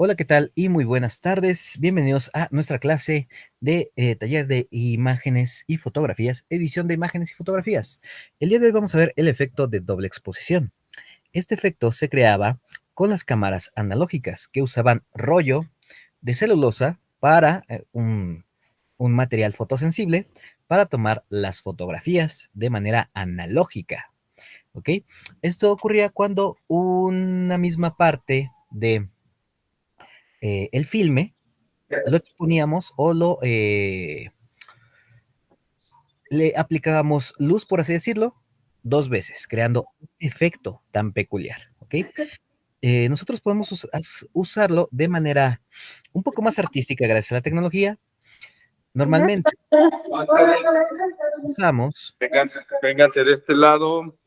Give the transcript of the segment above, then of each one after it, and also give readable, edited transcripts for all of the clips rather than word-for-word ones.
Hola, ¿qué tal? Y muy buenas tardes. Bienvenidos a nuestra clase de taller de imágenes y fotografías, edición de imágenes y fotografías. El día de hoy vamos a ver el efecto de doble exposición. Este efecto se creaba con las cámaras analógicas que usaban rollo de celulosa para un material fotosensible para tomar las fotografías de manera analógica. ¿Ok? Esto ocurría cuando una misma parte de el filme lo exponíamos o le aplicábamos luz, por así decirlo, dos veces, creando este efecto tan peculiar, ¿ok? Nosotros podemos usarlo de manera un poco más artística gracias a la tecnología. Normalmente usamos, Vénganse de este lado.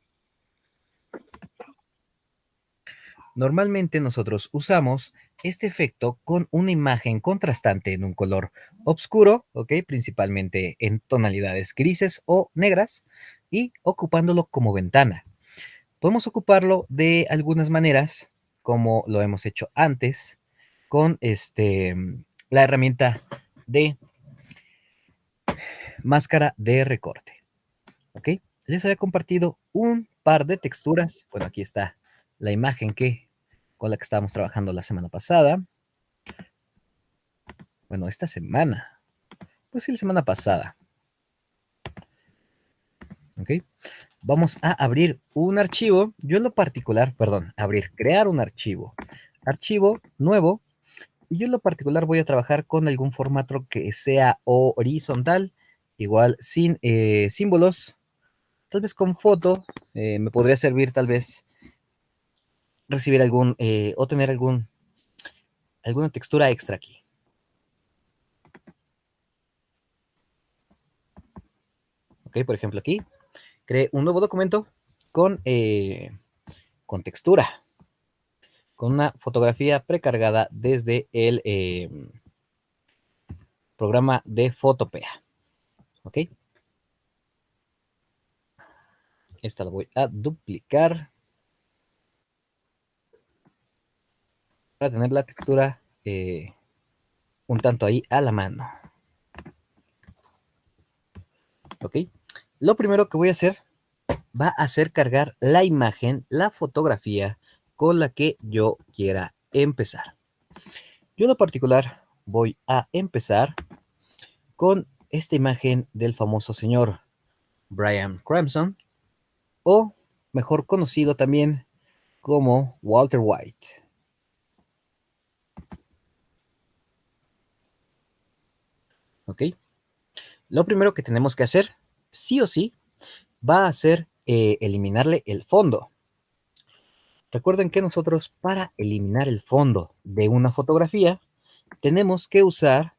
normalmente nosotros usamos este efecto con una imagen contrastante en un color oscuro, ¿ok? Principalmente en tonalidades grises o negras y ocupándolo como ventana. Podemos ocuparlo de algunas maneras, como lo hemos hecho antes, con la herramienta de máscara de recorte. ¿Ok? Les había compartido un par de texturas. Bueno, aquí está la imagen con la que estábamos trabajando la semana pasada. Bueno, esta semana. Pues sí, la semana pasada. ¿Ok? Vamos a abrir un archivo. Yo en lo particular, perdón, crear un archivo. Archivo nuevo. Y yo en lo particular voy a trabajar con algún formato que sea horizontal, igual sin símbolos, tal vez con foto, me podría servir tal vez recibir o tener alguna textura extra aquí. Ok, por ejemplo aquí, creé un nuevo documento con textura, con una fotografía precargada desde el programa de Photopea. Ok, esta la voy a duplicar para tener la textura un tanto ahí a la mano. ¿Ok? Lo primero que voy a hacer va a ser cargar la imagen, la fotografía con la que yo quiera empezar. Yo en lo particular voy a empezar con esta imagen del famoso señor Brian Cranston, o mejor conocido también como Walter White. ¿Ok? Lo primero que tenemos que hacer, sí o sí, va a ser eliminarle el fondo. Recuerden que nosotros para eliminar el fondo de una fotografía tenemos que usar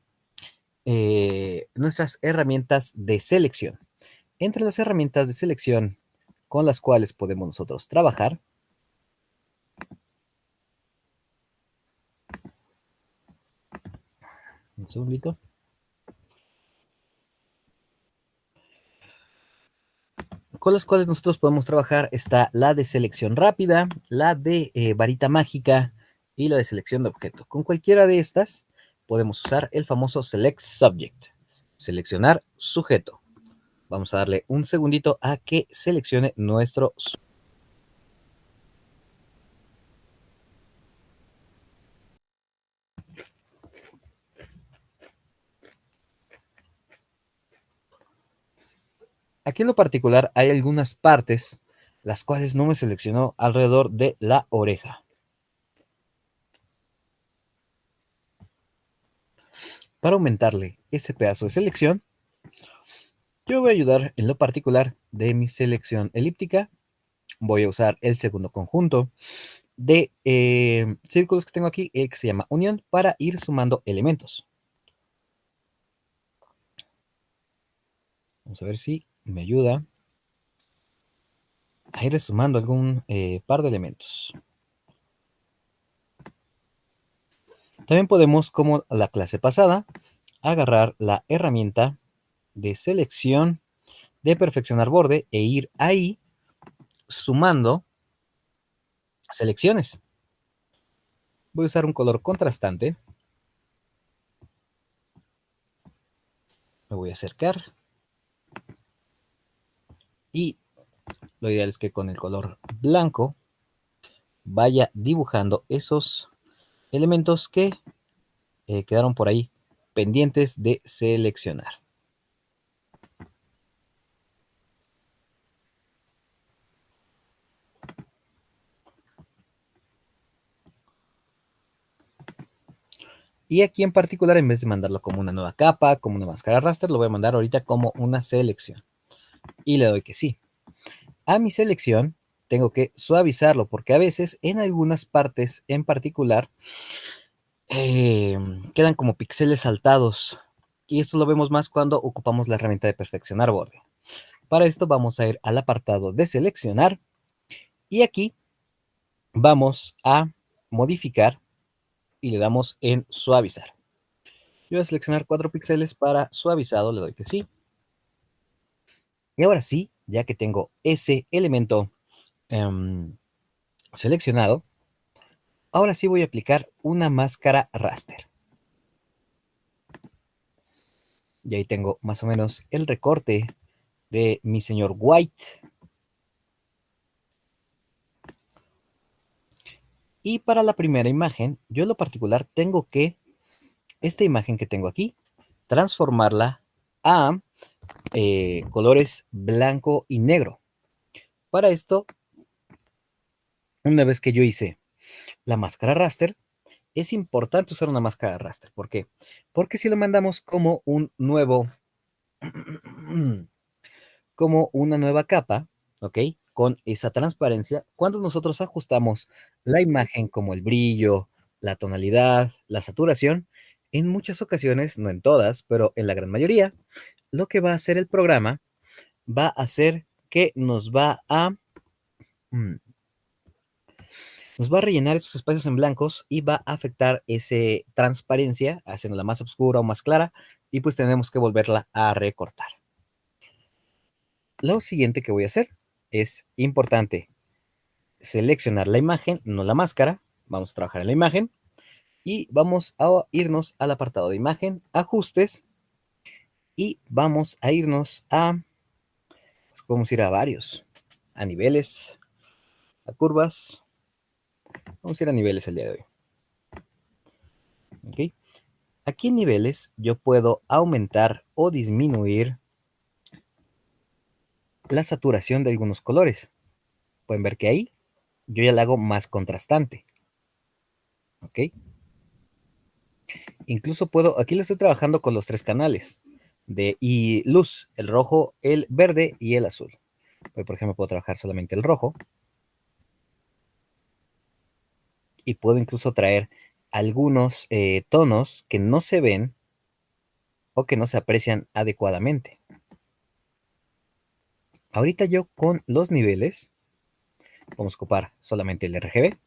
nuestras herramientas de selección. Entre las herramientas de selección con las cuales podemos nosotros trabajar, un segundito, con las cuales nosotros podemos trabajar está la de selección rápida, la de varita mágica y la de selección de objeto. Con cualquiera de estas podemos usar el famoso Select Subject, seleccionar sujeto. Vamos a darle un segundito a que seleccione nuestro sujeto. Aquí en lo particular hay algunas partes las cuales no me seleccionó alrededor de la oreja. Para aumentarle ese pedazo de selección, yo voy a ayudar en lo particular de mi selección elíptica. Voy a usar el segundo conjunto de círculos que tengo aquí, el que se llama unión, para ir sumando elementos. Vamos a ver si me ayuda a ir sumando algún par de elementos. También podemos, como la clase pasada, agarrar la herramienta de selección de perfeccionar borde e ir ahí sumando selecciones. Voy a usar un color contrastante. Me voy a acercar. Y lo ideal es que con el color blanco vaya dibujando esos elementos que quedaron por ahí pendientes de seleccionar. Y aquí en particular, en vez de mandarlo como una nueva capa, como una máscara raster, lo voy a mandar ahorita como una selección. Y le doy que sí. A mi selección tengo que suavizarlo porque a veces en algunas partes en particular quedan como píxeles saltados. Y esto lo vemos más cuando ocupamos la herramienta de perfeccionar borde. Para esto vamos a ir al apartado de seleccionar y aquí vamos a modificar y le damos en suavizar. Yo voy a seleccionar 4 píxeles para suavizado, le doy que sí. Y ahora sí, ya que tengo ese elemento seleccionado, ahora sí voy a aplicar una máscara raster. Y ahí tengo más o menos el recorte de mi señor White. Y para la primera imagen, yo en lo particular tengo que, esta imagen que tengo aquí, transformarla a colores blanco y negro. Para esto, una vez que yo hice la máscara raster, es importante usar una máscara raster. ¿Por qué? Porque si lo mandamos como un nuevo, como una nueva capa, ¿ok? Con esa transparencia, cuando nosotros ajustamos la imagen como el brillo, la tonalidad, la saturación, en muchas ocasiones, no en todas, pero en la gran mayoría, lo que va a hacer el programa va a hacer que mm, nos va a rellenar esos espacios en blancos y va a afectar esa transparencia, haciéndola más oscura o más clara, y pues tenemos que volverla a recortar. Lo siguiente que voy a hacer es importante seleccionar la imagen, no la máscara. Vamos a trabajar en la imagen y vamos a irnos al apartado de imagen, ajustes, y vamos a irnos a, pues podemos ir a varios, a niveles, a curvas. Vamos a ir a niveles el día de hoy. ¿Ok? Aquí en niveles yo puedo aumentar o disminuir la saturación de algunos colores. Pueden ver que ahí yo ya la hago más contrastante. ¿Ok? Incluso puedo, aquí le estoy trabajando con los 3 canales y luz, el rojo, el verde y el azul. Hoy, por ejemplo, puedo trabajar solamente el rojo. Y puedo incluso traer algunos tonos que no se ven o que no se aprecian adecuadamente. Ahorita yo con los niveles, vamos a ocupar solamente el RGB.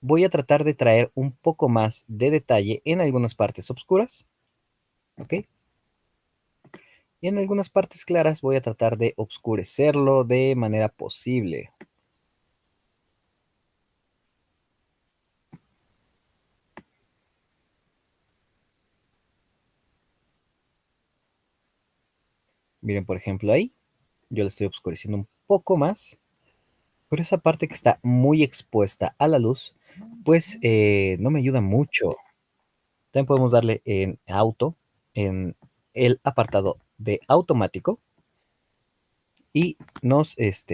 Voy a tratar de traer un poco más de detalle en algunas partes oscuras. ¿Ok? Y en algunas partes claras voy a tratar de oscurecerlo de manera posible. Miren, por ejemplo, ahí yo lo estoy oscureciendo un poco más. Pero esa parte que está muy expuesta a la luz, pues no me ayuda mucho. También podemos darle en auto, en el apartado de automático. Y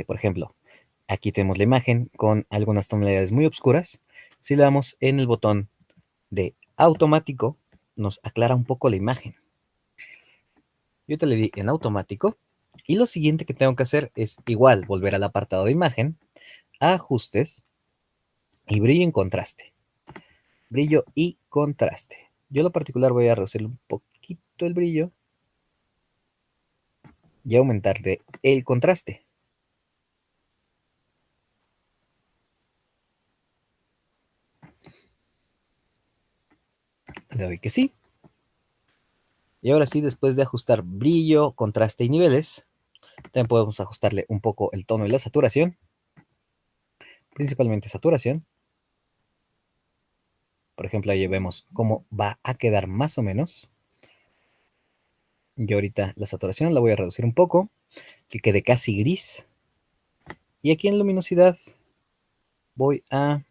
por ejemplo, aquí tenemos la imagen con algunas tonalidades muy oscuras. Si le damos en el botón de automático, nos aclara un poco la imagen. Yo te le di en automático. Y lo siguiente que tengo que hacer es igual, volver al apartado de imagen, ajustes y brillo en contraste. Brillo y contraste. Yo en lo particular voy a reducir un poquito el brillo y aumentarle el contraste. Le doy que sí. Y ahora sí, después de ajustar brillo, contraste y niveles, también podemos ajustarle un poco el tono y la saturación, principalmente saturación. Por ejemplo, ahí vemos cómo va a quedar más o menos. Yo ahorita la saturación la voy a reducir un poco, que quede casi gris. Y aquí en luminosidad voy a...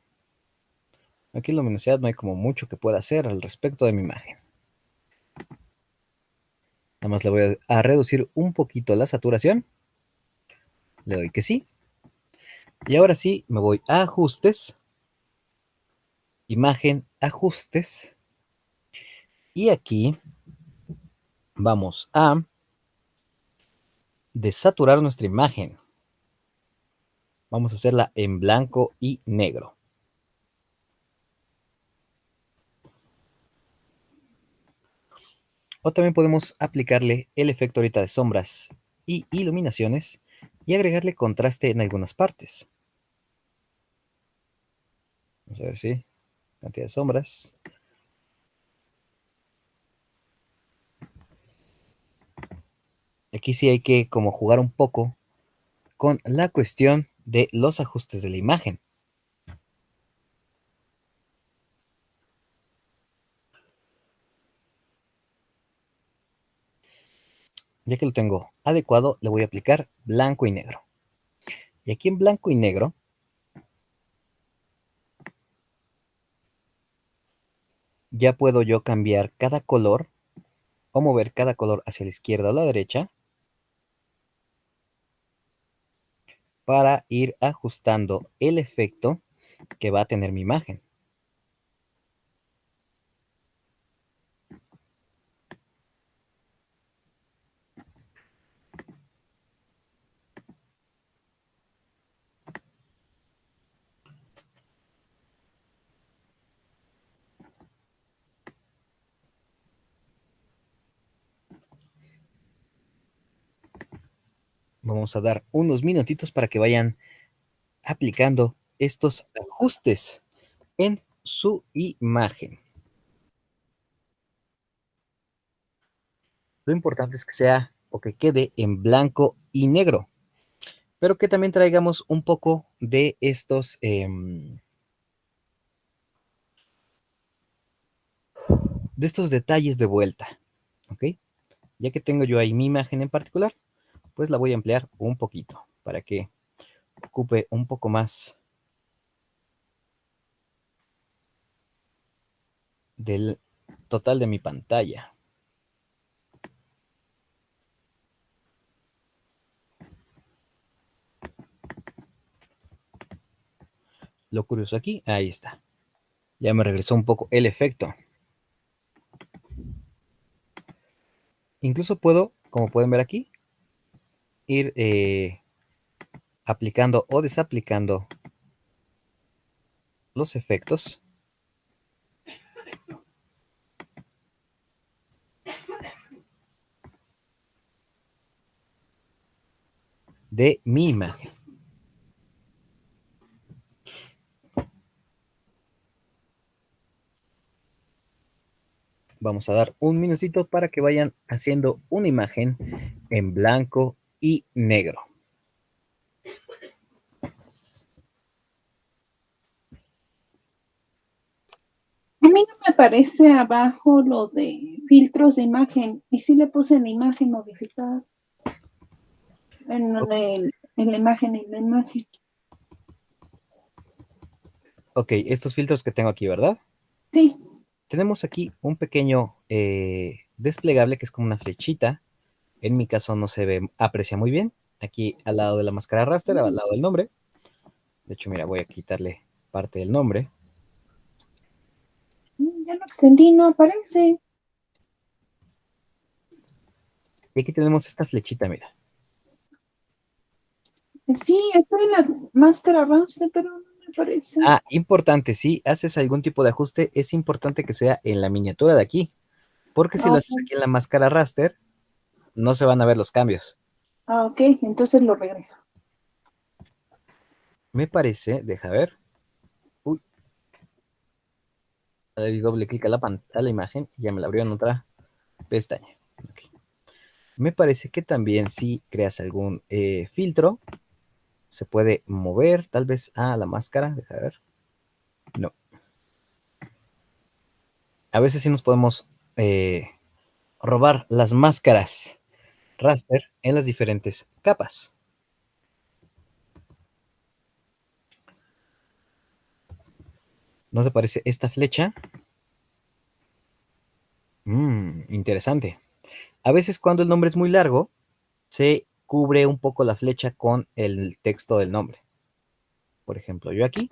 Aquí en luminosidad no hay como mucho que pueda hacer al respecto de mi imagen. Nada más le voy a reducir un poquito la saturación. Le doy que sí. Y ahora sí me voy a ajustes. Imagen, ajustes. Y aquí vamos a desaturar nuestra imagen. Vamos a hacerla en blanco y negro. O también podemos aplicarle el efecto ahorita de sombras y iluminaciones y agregarle contraste en algunas partes. Vamos a ver si cantidad de sombras. Aquí sí hay que como jugar un poco con la cuestión de los ajustes de la imagen. Ya que lo tengo adecuado, le voy a aplicar blanco y negro. Y aquí en blanco y negro, ya puedo yo cambiar cada color o mover cada color hacia la izquierda o la derecha para ir ajustando el efecto que va a tener mi imagen. Vamos a dar unos minutitos para que vayan aplicando estos ajustes en su imagen. Lo importante es que sea o que quede en blanco y negro, pero que también traigamos un poco de estos detalles de vuelta, ¿ok? Ya que tengo yo ahí mi imagen en particular, pues la voy a ampliar un poquito para que ocupe un poco más del total de mi pantalla. Lo curioso aquí, ahí está. Ya me regresó un poco el efecto. Incluso puedo, como pueden ver aquí, ir aplicando o desaplicando los efectos de mi imagen. Vamos a dar un minutito para que vayan haciendo una imagen en blanco y negro. A mí no me aparece abajo lo de filtros de imagen. Y sí le puse la imagen modificada. En la imagen, en la imagen. Ok, estos filtros que tengo aquí, ¿verdad? Sí. Tenemos aquí un pequeño desplegable que es como una flechita. En mi caso no se ve, aprecia muy bien. Aquí al lado de la máscara raster, al lado del nombre. De hecho, mira, voy a quitarle parte del nombre. Ya lo extendí, no aparece. Y aquí tenemos esta flechita, mira. Sí, estoy en la máscara raster, pero no me aparece. Ah, importante, si haces algún tipo de ajuste, es importante que sea en la miniatura de aquí. Porque si lo haces aquí en la máscara raster, no se van a ver los cambios. Ok, entonces lo regreso. Me parece, deja ver. Uy, le di doble clic a la imagen y ya me la abrió en otra pestaña. Okay. Me parece que también si creas algún filtro, se puede mover tal vez a la máscara. Deja ver. No. a veces sí nos podemos robar las máscaras raster en las diferentes capas. ¿No te parece esta flecha? Interesante. A veces cuando el nombre es muy largo, se cubre un poco la flecha con el texto del nombre. Por ejemplo, yo aquí,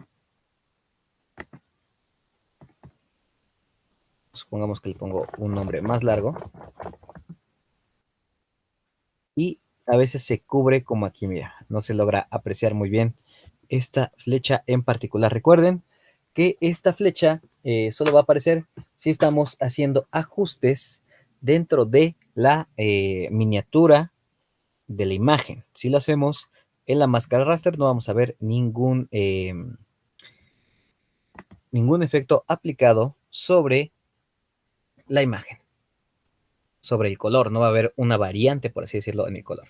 supongamos que le pongo un nombre más largo. Y a veces se cubre como aquí, mira, no se logra apreciar muy bien esta flecha en particular. Recuerden que esta flecha solo va a aparecer si estamos haciendo ajustes dentro de la miniatura de la imagen. Si lo hacemos en la máscara raster, no vamos a ver ningún efecto aplicado sobre la imagen, sobre el color. No va a haber una variante, por así decirlo, en el color.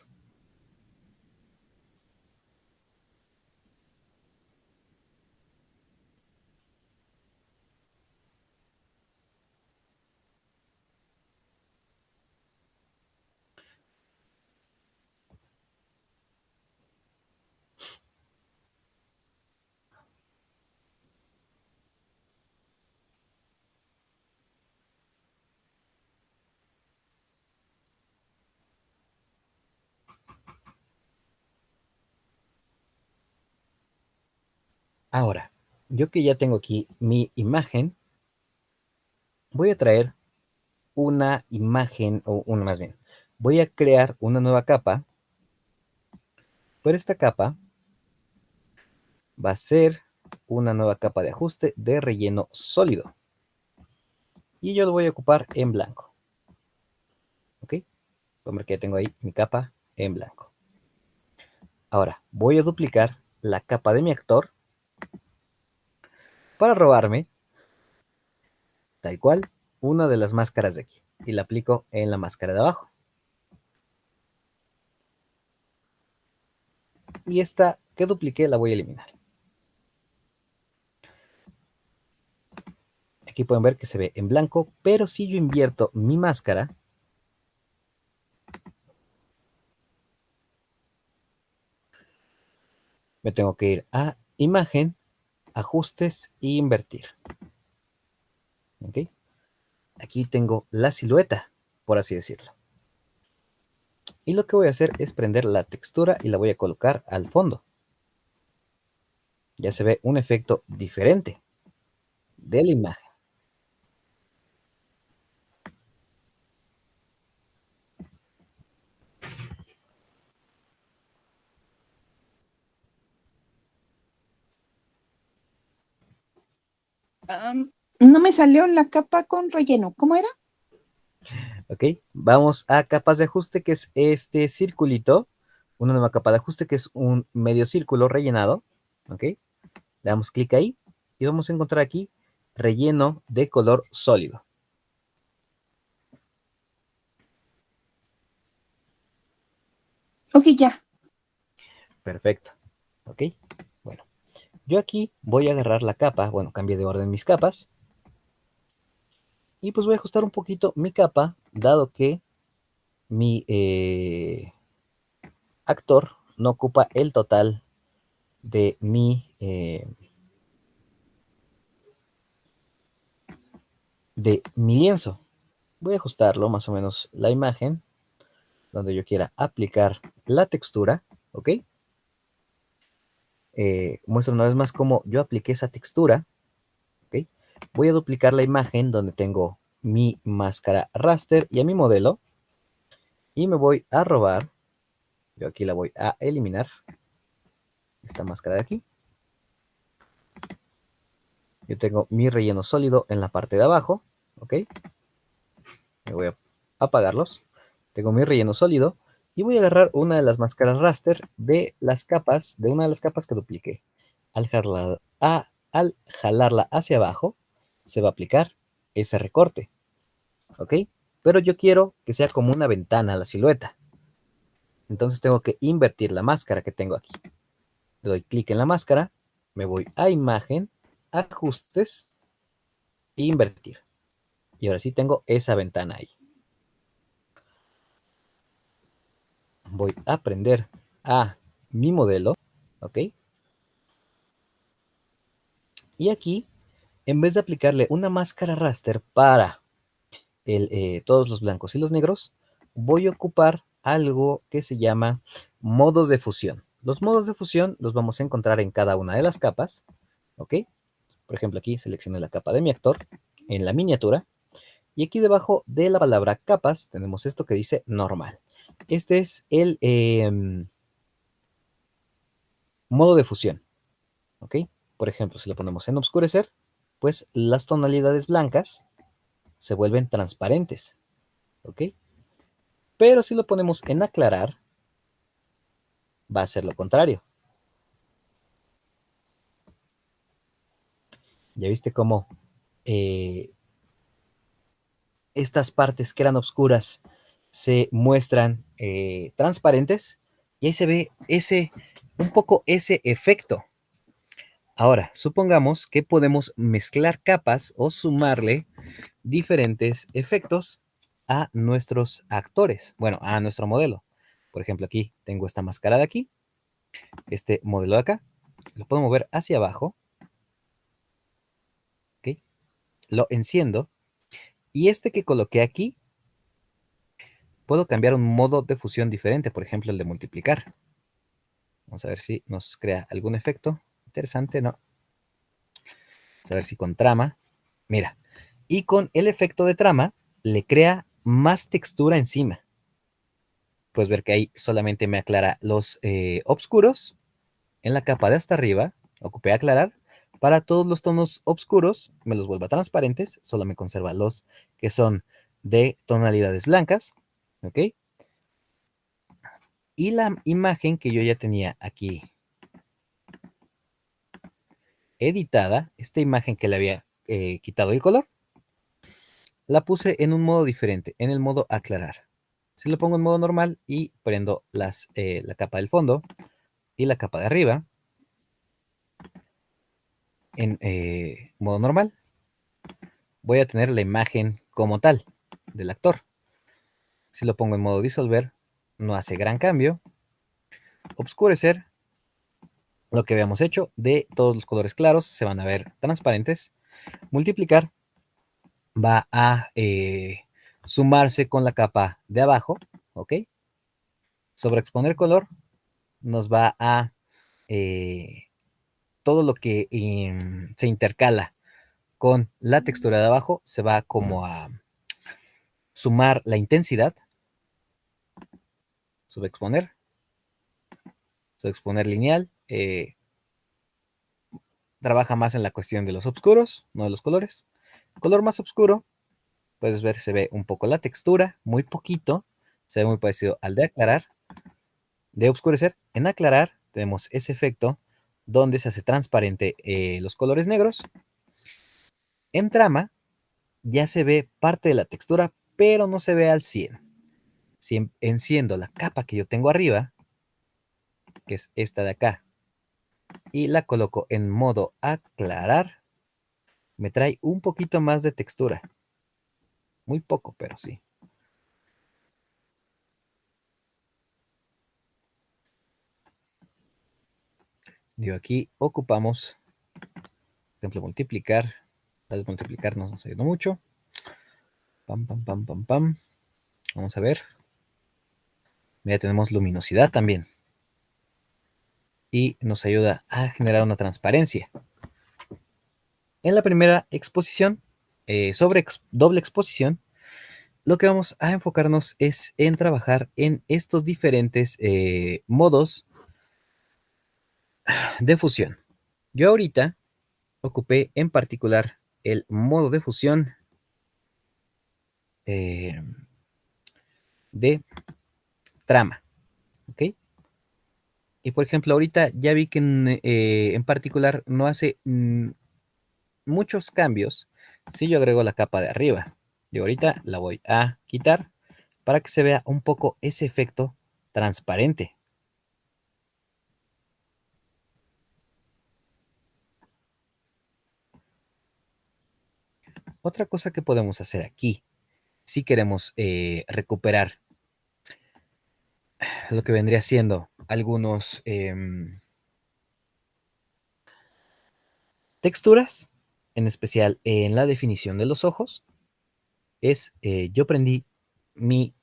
Ahora, yo que ya tengo aquí mi imagen, voy a traer una imagen, o una más bien, voy a crear una nueva capa, pero esta capa va a ser una nueva capa de ajuste de relleno sólido. Y yo lo voy a ocupar en blanco. ¿Ok? Como que ya tengo ahí mi capa en blanco. Ahora, voy a duplicar la capa de mi actor para robarme, tal cual, una de las máscaras de aquí. Y la aplico en la máscara de abajo. Y esta que dupliqué la voy a eliminar. Aquí pueden ver que se ve en blanco, pero si yo invierto mi máscara, me tengo que ir a imagen, ajustes e invertir. ¿Ok? Aquí tengo la silueta, por así decirlo. Y lo que voy a hacer es prender la textura y la voy a colocar al fondo. Ya se ve un efecto diferente de la imagen. No me salió la capa con relleno. ¿Cómo era? ¿Ok? Vamos a capas de ajuste, que es este circulito. Una nueva capa de ajuste, que es un medio círculo rellenado. ¿Ok? Le damos clic ahí y vamos a encontrar aquí relleno de color sólido. Ok, ya. Perfecto. ¿Ok? Bueno, yo aquí voy a agarrar la capa. Bueno, cambié de orden mis capas. Y pues voy a ajustar un poquito mi capa, dado que mi actor no ocupa el total de mi lienzo. Voy a ajustarlo más o menos la imagen donde yo quiera aplicar la textura. ¿Ok? Muestro una vez más cómo yo apliqué esa textura. ¿Ok? Voy a duplicar la imagen donde tengo mi máscara raster y a mi modelo. Y me voy a robar. Yo aquí la voy a eliminar. Esta máscara de aquí. Yo tengo mi relleno sólido en la parte de abajo. ¿Ok? Me voy a apagarlos. Tengo mi relleno sólido. Y voy a agarrar una de las máscaras raster de las capas, de una de las capas que dupliqué. Al jalarla hacia abajo, se va a aplicar ese recorte. ¿Ok? Pero yo quiero que sea como una ventana la silueta. Entonces tengo que invertir la máscara que tengo aquí. Le doy clic en la máscara, me voy a imagen, ajustes e invertir. Y ahora sí tengo esa ventana ahí. Voy a prender a mi modelo, ¿ok? Y aquí, en vez de aplicarle una máscara raster para todos los blancos y los negros, voy a ocupar algo que se llama modos de fusión. Los modos de fusión los vamos a encontrar en cada una de las capas, ¿ok? Por ejemplo, aquí seleccioné la capa de mi actor en la miniatura. Y aquí debajo de la palabra capas tenemos esto que dice normal. Este es el modo de fusión, ¿ok? Por ejemplo, si lo ponemos en oscurecer, pues las tonalidades blancas se vuelven transparentes, ¿ok? Pero si lo ponemos en aclarar, va a ser lo contrario. ¿Ya viste cómo estas partes que eran oscuras se muestran transparentes? Y ahí se ve un poco ese efecto. Ahora, supongamos que podemos mezclar capas o sumarle diferentes efectos a nuestros actores, bueno, a nuestro modelo. Por ejemplo, aquí tengo esta máscara de aquí, este modelo de acá, lo puedo mover hacia abajo, ¿ok? Lo enciendo, y este que coloqué aquí, puedo cambiar un modo de fusión diferente, por ejemplo, el de multiplicar. Vamos a ver si nos crea algún efecto interesante, ¿no? Vamos a ver si con trama, mira, y con el efecto de trama, le crea más textura encima. Puedes ver que ahí solamente me aclara los oscuros. En la capa de hasta arriba, ocupé aclarar. Para todos los tonos oscuros, me los vuelvo transparentes. Solo me conserva los que son de tonalidades blancas. ¿Ok? Y la imagen que yo ya tenía aquí editada, esta imagen que le había quitado el color, la puse en un modo diferente, en el modo aclarar. Si lo pongo en modo normal y prendo la capa del fondo y la capa de arriba, en modo normal, voy a tener la imagen como tal del actor. Si lo pongo en modo disolver, no hace gran cambio. Obscurecer, lo que habíamos hecho, de todos los colores claros se van a ver transparentes. Multiplicar va a sumarse con la capa de abajo, ¿ok? Sobreexponer color nos va a todo lo que se intercala con la textura de abajo se va como a sumar la intensidad. Subexponer lineal, trabaja más en la cuestión de los oscuros, no de los colores. Color más oscuro, puedes ver, se ve un poco la textura, muy poquito, se ve muy parecido al de aclarar. De oscurecer, en aclarar tenemos ese efecto donde se hace transparente los colores negros. En trama ya se ve parte de la textura, pero no se ve al 100. Si enciendo la capa que yo tengo arriba, que es esta de acá, y la coloco en modo aclarar, me trae un poquito más de textura. Muy poco, pero sí. Digo, aquí ocupamos, por ejemplo, multiplicar. Tal vez multiplicar nos ayuda mucho. Pam, pam, pam, pam, pam. Vamos a ver. Mira, tenemos luminosidad también. Y nos ayuda a generar una transparencia. En la primera exposición, sobre doble exposición, lo que vamos a enfocarnos es en trabajar en estos diferentes modos de fusión. Yo ahorita ocupé en particular el modo de fusión de trama, ¿ok? Y por ejemplo, ahorita ya vi que en particular no hace muchos cambios si yo agrego la capa de arriba. Yo ahorita la voy a quitar para que se vea un poco ese efecto transparente. Otra cosa que podemos hacer aquí, si queremos recuperar lo que vendría siendo algunos texturas, en especial en la definición de los ojos, es yo prendí mi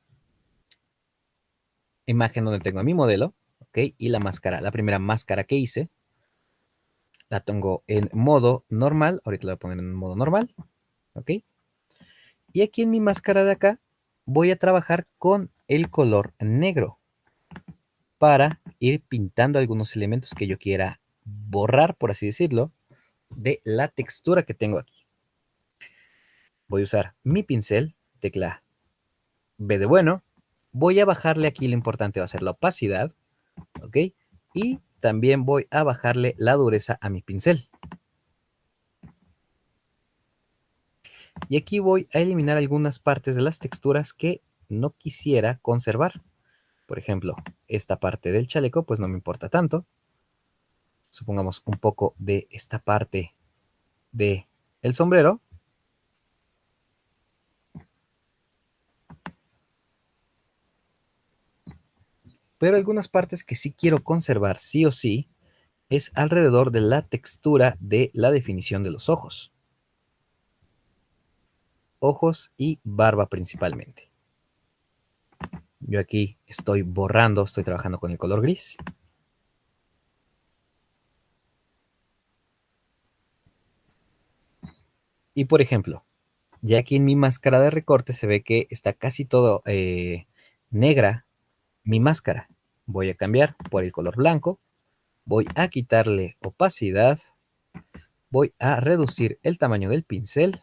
imagen donde tengo a mi modelo, ¿ok? Y la máscara, la primera máscara que hice, la tengo en modo normal, ahorita la voy a poner en modo normal, ¿ok? Y aquí en mi máscara de acá voy a trabajar con el color negro para ir pintando algunos elementos que yo quiera borrar, por así decirlo, de la textura que tengo aquí. Voy a usar mi pincel, tecla B de bueno. Voy a bajarle aquí, lo importante va a ser la opacidad, ¿ok? Y también voy a bajarle la dureza a mi pincel. Y aquí voy a eliminar algunas partes de las texturas que no quisiera conservar. Por ejemplo, esta parte del chaleco, pues no me importa tanto. Supongamos un poco de esta parte de el sombrero. Pero algunas partes que sí quiero conservar sí o sí es alrededor de la textura de la definición de los ojos. Ojos y barba principalmente. Yo aquí estoy borrando, estoy trabajando con el color gris. Y por ejemplo, ya aquí en mi máscara de recorte se ve que está casi todo negra mi máscara. Voy a cambiar por el color blanco. Voy a quitarle opacidad. Voy a reducir el tamaño del pincel.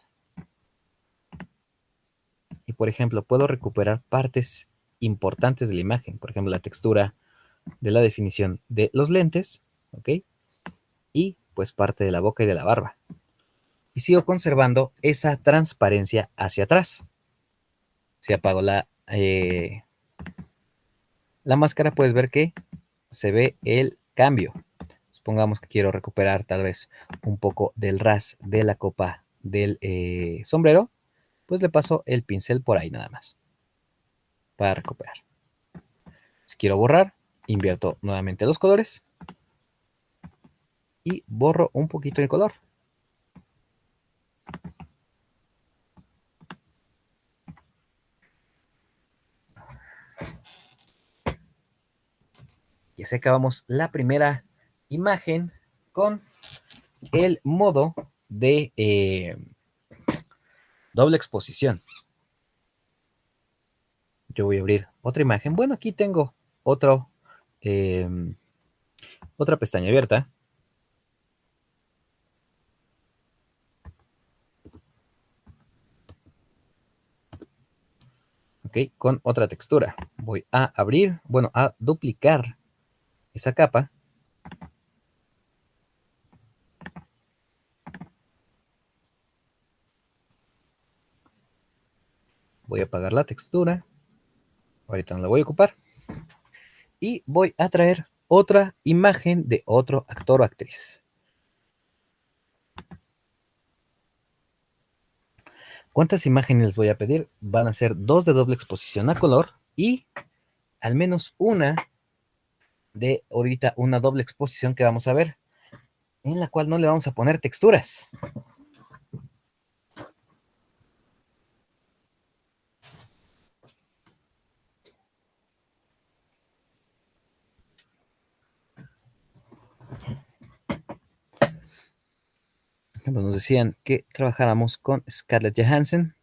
Y por ejemplo, puedo recuperar partes importantes de la imagen. Por ejemplo, la textura de la definición de los lentes. ¿Ok? Y pues parte de la boca y de la barba. Y sigo conservando esa transparencia hacia atrás. Si apago la máscara, puedes ver que se ve el cambio. Supongamos que quiero recuperar tal vez un poco del ras de la copa del sombrero, pues le paso el pincel por ahí nada más para recuperar. Si quiero borrar, invierto nuevamente los colores y borro un poquito el color. Y así acabamos la primera imagen con el modo de doble exposición. Yo voy a abrir otra imagen. Bueno, aquí tengo otra pestaña abierta. Ok, con otra textura. Voy a abrir, bueno, a duplicar esa capa. Voy a apagar la textura. Ahorita no la voy a ocupar. Y voy a traer otra imagen de otro actor o actriz. ¿Cuántas imágenes les voy a pedir? Van a ser 2 de doble exposición a color y al menos una de ahorita una doble exposición que vamos a ver, en la cual no le vamos a poner texturas. Por ejemplo, nos decían que trabajáramos con Scarlett Johansson.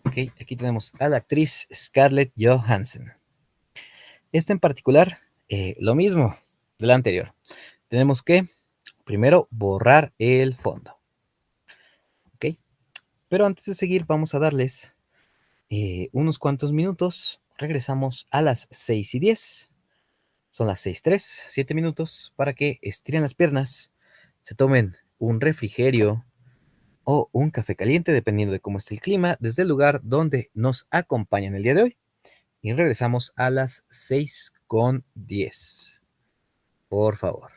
Ok, aquí tenemos a la actriz Scarlett Johansson. Esta en particular, lo mismo de la anterior. Tenemos que primero borrar el fondo. Ok, pero antes de seguir vamos a darles unos cuantos minutos. Regresamos a las 6:10. Son las 6:03, 7 minutos para que estiren las piernas, se tomen un refrigerio o un café caliente, dependiendo de cómo esté el clima, desde el lugar donde nos acompañan el día de hoy. y regresamos a las 6:10. Por favor.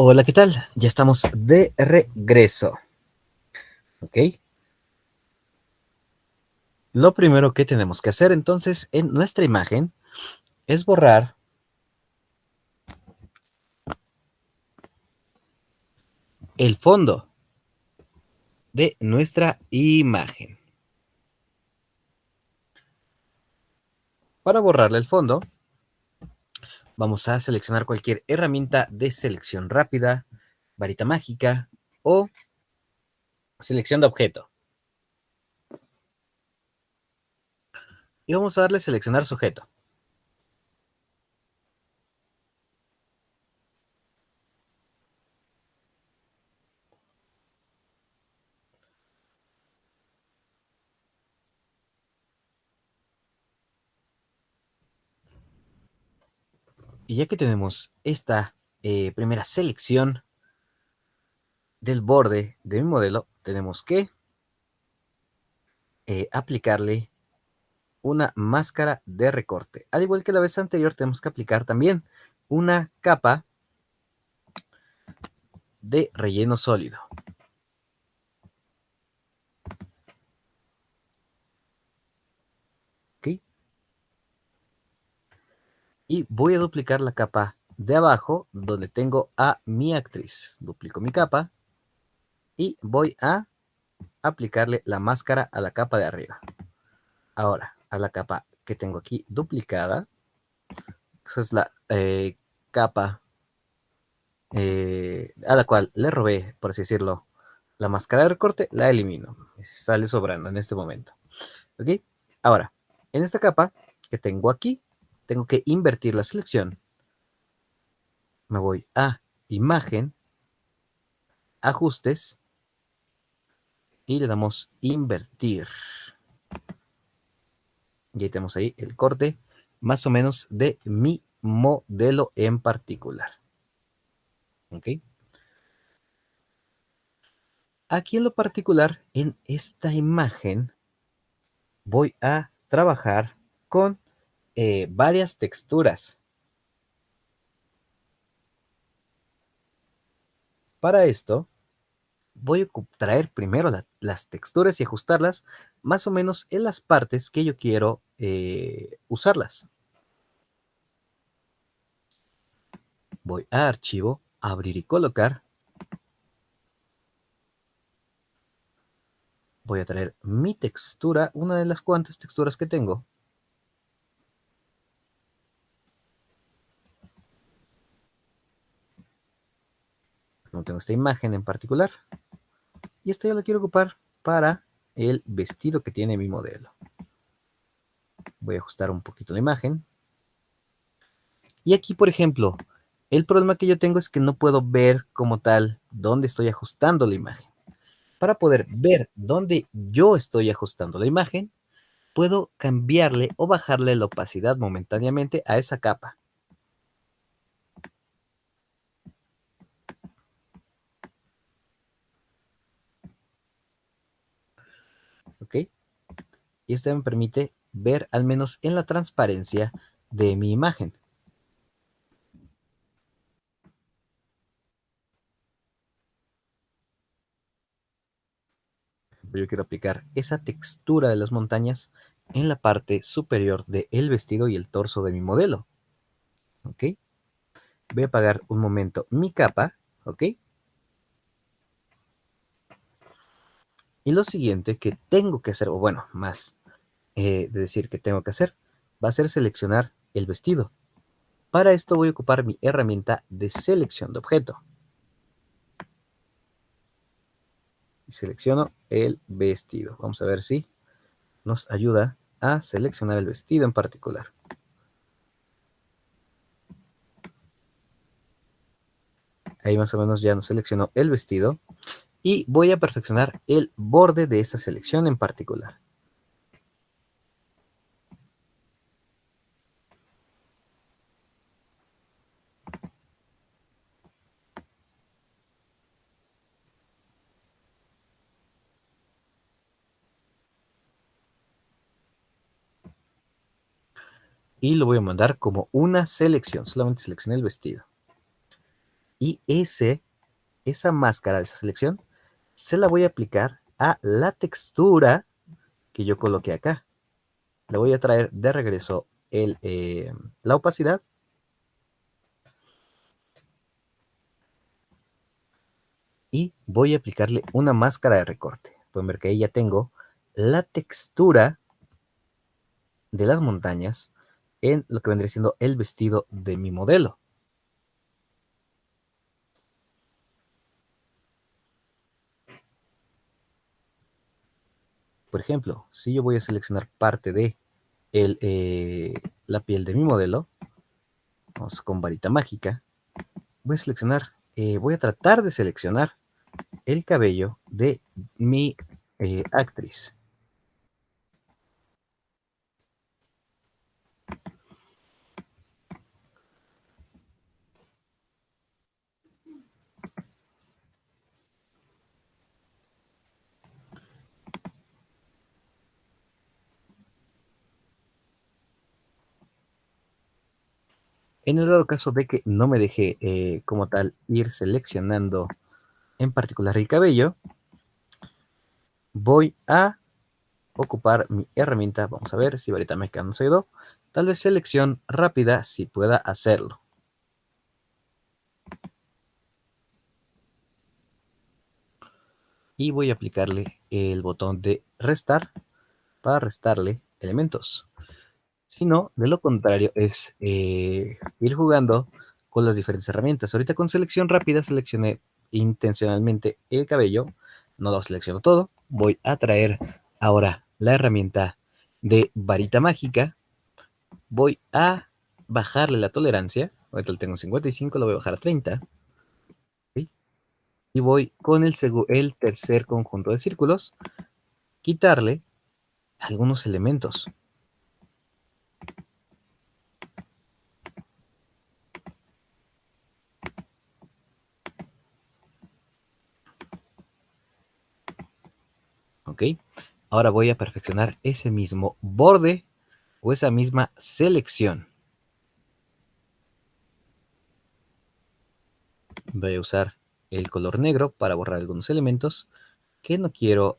Hola, ¿qué tal? Ya estamos de regreso. ¿Ok? Lo primero que tenemos que hacer entonces en nuestra imagen es borrar el fondo de nuestra imagen. Para borrarle el fondo, vamos a seleccionar cualquier herramienta de selección rápida, varita mágica o selección de objeto. Y vamos a darle seleccionar sujeto. Y ya que tenemos esta primera selección del borde de mi modelo, tenemos que aplicarle una máscara de recorte. Al igual que la vez anterior, tenemos que aplicar también una capa de relleno sólido. ¿Ok? Y voy a duplicar la capa de abajo, donde tengo a mi actriz. Duplico mi capa y voy a aplicarle la máscara a la capa de arriba. Ahora, a la capa que tengo aquí duplicada, esa es la capa a la cual le robé, por así decirlo, la máscara de recorte, la elimino. Sale sobrando en este momento. ¿Ok? Ahora, en esta capa que tengo aquí, tengo que invertir la selección. Me voy a Imagen, Ajustes, y le damos Invertir. Y ahí tenemos ahí el corte, más o menos, de mi modelo en particular. ¿Ok? Aquí en lo particular, en esta imagen, voy a trabajar con varias texturas. Para esto, voy a traer primero las texturas y ajustarlas más o menos en las partes que yo quiero usarlas. Voy a Archivo, Abrir y Colocar. Voy a traer mi textura, una de las cuantas texturas que tengo. No tengo esta imagen en particular. Y esta yo la quiero ocupar para el vestido que tiene mi modelo. Voy a ajustar un poquito la imagen. Y aquí, por ejemplo, el problema que yo tengo es que no puedo ver como tal dónde estoy ajustando la imagen. Para poder ver dónde yo estoy ajustando la imagen, puedo cambiarle o bajarle la opacidad momentáneamente a esa capa. ¿Ok? Y esto me permite ver al menos en la transparencia de mi imagen. Yo quiero aplicar esa textura de las montañas en la parte superior del vestido y el torso de mi modelo. ¿Ok? Voy a apagar un momento mi capa. ¿Ok? Y lo siguiente que tengo que hacer, o bueno, más de decir que tengo que hacer, va a ser seleccionar el vestido. Para esto voy a ocupar mi herramienta de selección de objeto. Y selecciono el vestido. Vamos a ver si nos ayuda a seleccionar el vestido en particular. Ahí más o menos ya nos seleccionó el vestido. Y voy a perfeccionar el borde de esa selección en particular. Y lo voy a mandar como una selección. Solamente seleccioné el vestido. Y esa máscara de esa selección se la voy a aplicar a la textura que yo coloqué acá. Le voy a traer de regreso la opacidad. Y voy a aplicarle una máscara de recorte. Pueden ver que ahí ya tengo la textura de las montañas en lo que vendría siendo el vestido de mi modelo. Por ejemplo, si yo voy a seleccionar parte de la piel de mi modelo, vamos con varita mágica, voy a tratar de seleccionar el cabello de mi actriz. En el dado caso de que no me deje como tal ir seleccionando en particular el cabello, voy a ocupar mi herramienta. Vamos a ver si varita mágica nos ayudó. Tal vez selección rápida si pueda hacerlo. Y voy a aplicarle el botón de restar para restarle elementos. Si no, de lo contrario, es ir jugando con las diferentes herramientas. Ahorita con selección rápida seleccioné intencionalmente el cabello. No lo selecciono todo. Voy a traer ahora la herramienta de varita mágica. Voy a bajarle la tolerancia. Ahorita lo tengo en 55, lo voy a bajar a 30. ¿Sí? Y voy con el tercer conjunto de círculos, quitarle algunos elementos. ¿Ok? Ahora voy a perfeccionar ese mismo borde o esa misma selección. Voy a usar el color negro para borrar algunos elementos que no quiero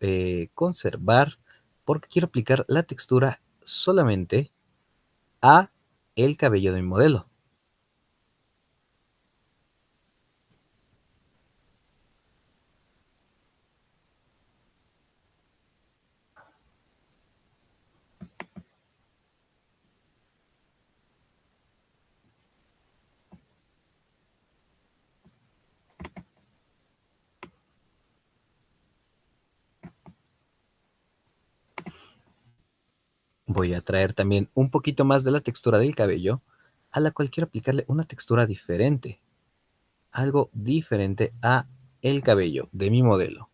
conservar porque quiero aplicar la textura solamente a el cabello de mi modelo. Voy a traer también un poquito más de la textura del cabello, a la cual quiero aplicarle una textura diferente. Algo diferente a el cabello de mi modelo.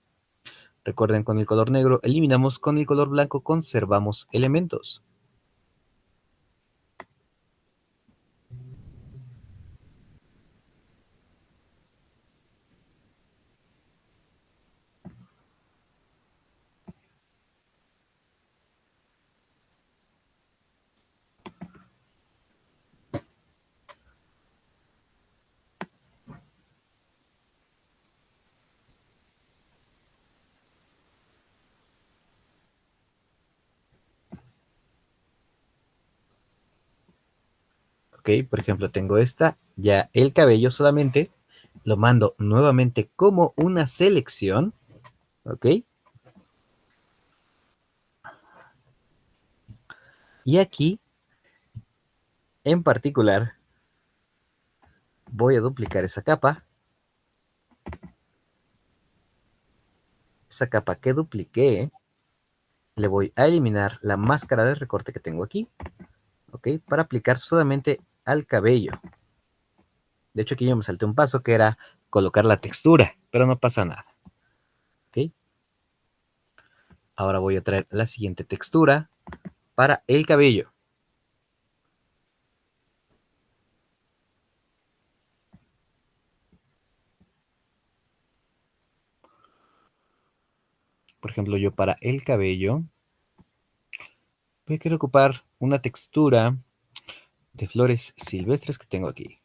Recuerden, con el color negro eliminamos, con el color blanco conservamos elementos. Ok, por ejemplo, tengo esta, ya el cabello solamente lo mando nuevamente como una selección, ok. Y aquí, en particular, voy a duplicar esa capa que dupliqué, le voy a eliminar la máscara de recorte que tengo aquí, ok, para aplicar solamente al cabello. De hecho, aquí yo me salté un paso que era colocar la textura, pero no pasa nada. ¿Ok? Ahora voy a traer la siguiente textura para el cabello. Por ejemplo, yo para el cabello voy a querer ocupar una textura de flores silvestres que tengo aquí.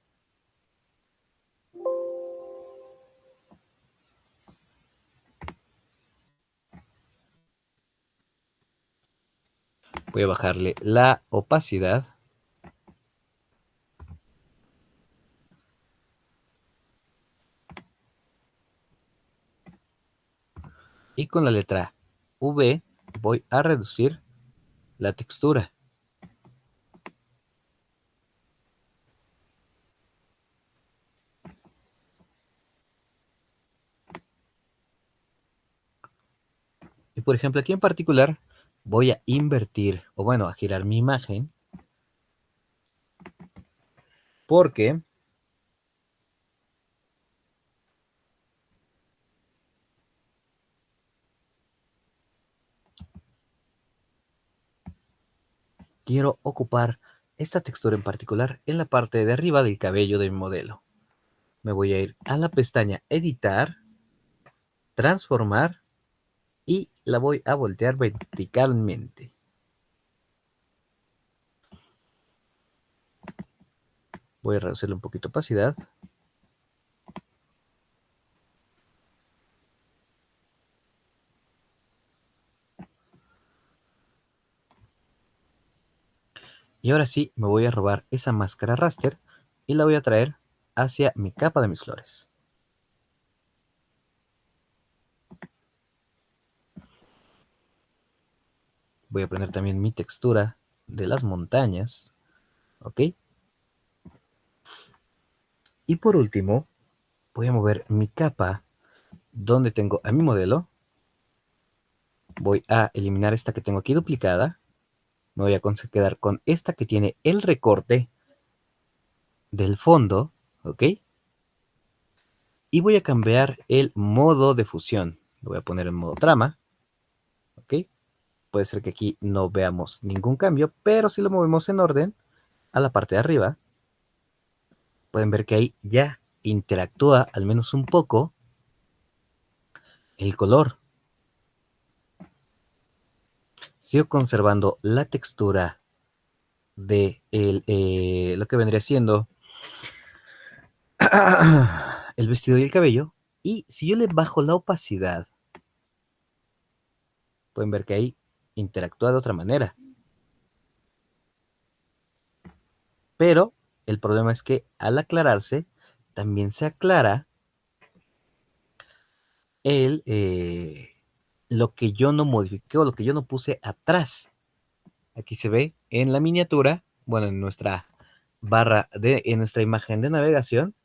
Voy a bajarle la opacidad. Y con la letra V voy a reducir la textura. Y por ejemplo, aquí en particular voy a invertir, o bueno, a girar mi imagen. Porque quiero ocupar esta textura en particular en la parte de arriba del cabello de mi modelo. Me voy a ir a la pestaña Editar, Transformar y la voy a voltear verticalmente. Voy a reducirle un poquito opacidad. Y ahora sí, me voy a robar esa máscara raster y la voy a traer hacia mi capa de mis flores. Voy a poner también mi textura de las montañas. ¿Ok? Y por último, voy a mover mi capa donde tengo a mi modelo. Voy a eliminar esta que tengo aquí duplicada. Me voy a quedar con esta que tiene el recorte del fondo. ¿Ok? Y voy a cambiar el modo de fusión. Lo voy a poner en modo trama. ¿Ok? Puede ser que aquí no veamos ningún cambio, pero si lo movemos en orden a la parte de arriba, pueden ver que ahí ya interactúa al menos un poco el color. Sigo conservando la textura de lo que vendría siendo el vestido y el cabello. Y si yo le bajo la opacidad, pueden ver que ahí interactúa de otra manera. Pero el problema es que al aclararse, también se aclara lo que yo no modifiqué o lo que yo no puse atrás. Aquí se ve en la miniatura, bueno, en nuestra barra en nuestra imagen de navegación.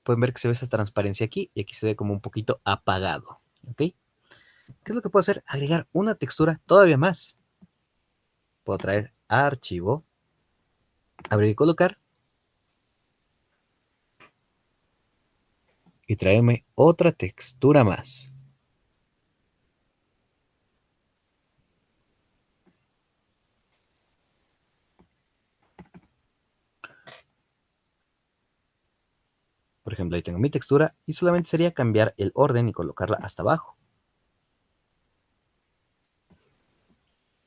Pueden ver que se ve esa transparencia aquí y aquí se ve como un poquito apagado. ¿Ok? ¿Qué es lo que puedo hacer? Agregar una textura todavía más. Puedo traer a archivo, abrir y colocar. Y traerme otra textura más. Por ejemplo, ahí tengo mi textura y solamente sería cambiar el orden y colocarla hasta abajo.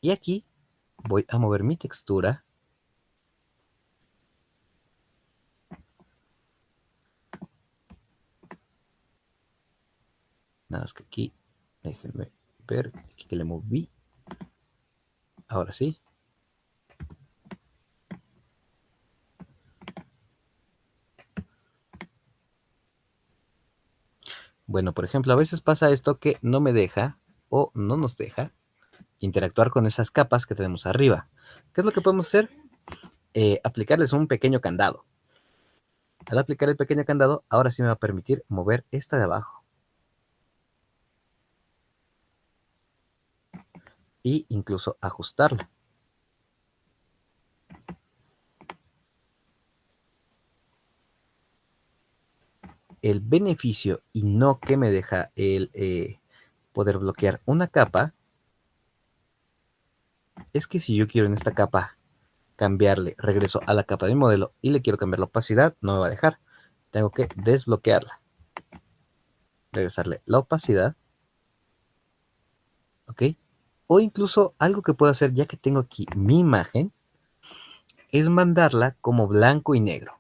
Y aquí voy a mover mi textura. Nada más que aquí, déjenme ver, aquí que le moví. Ahora sí. Bueno, por ejemplo, a veces pasa esto que no me deja o no nos deja interactuar con esas capas que tenemos arriba. ¿Qué es lo que podemos hacer? Aplicarles un pequeño candado. Al aplicar el pequeño candado, ahora sí me va a permitir mover esta de abajo. Y incluso ajustarla. El beneficio y no que me deja el poder bloquear una capa es que si yo quiero en esta capa cambiarle, regreso a la capa del modelo y le quiero cambiar la opacidad, no me va a dejar. Tengo que desbloquearla. Regresarle la opacidad. ¿Ok? O incluso algo que puedo hacer ya que tengo aquí mi imagen es mandarla como blanco y negro.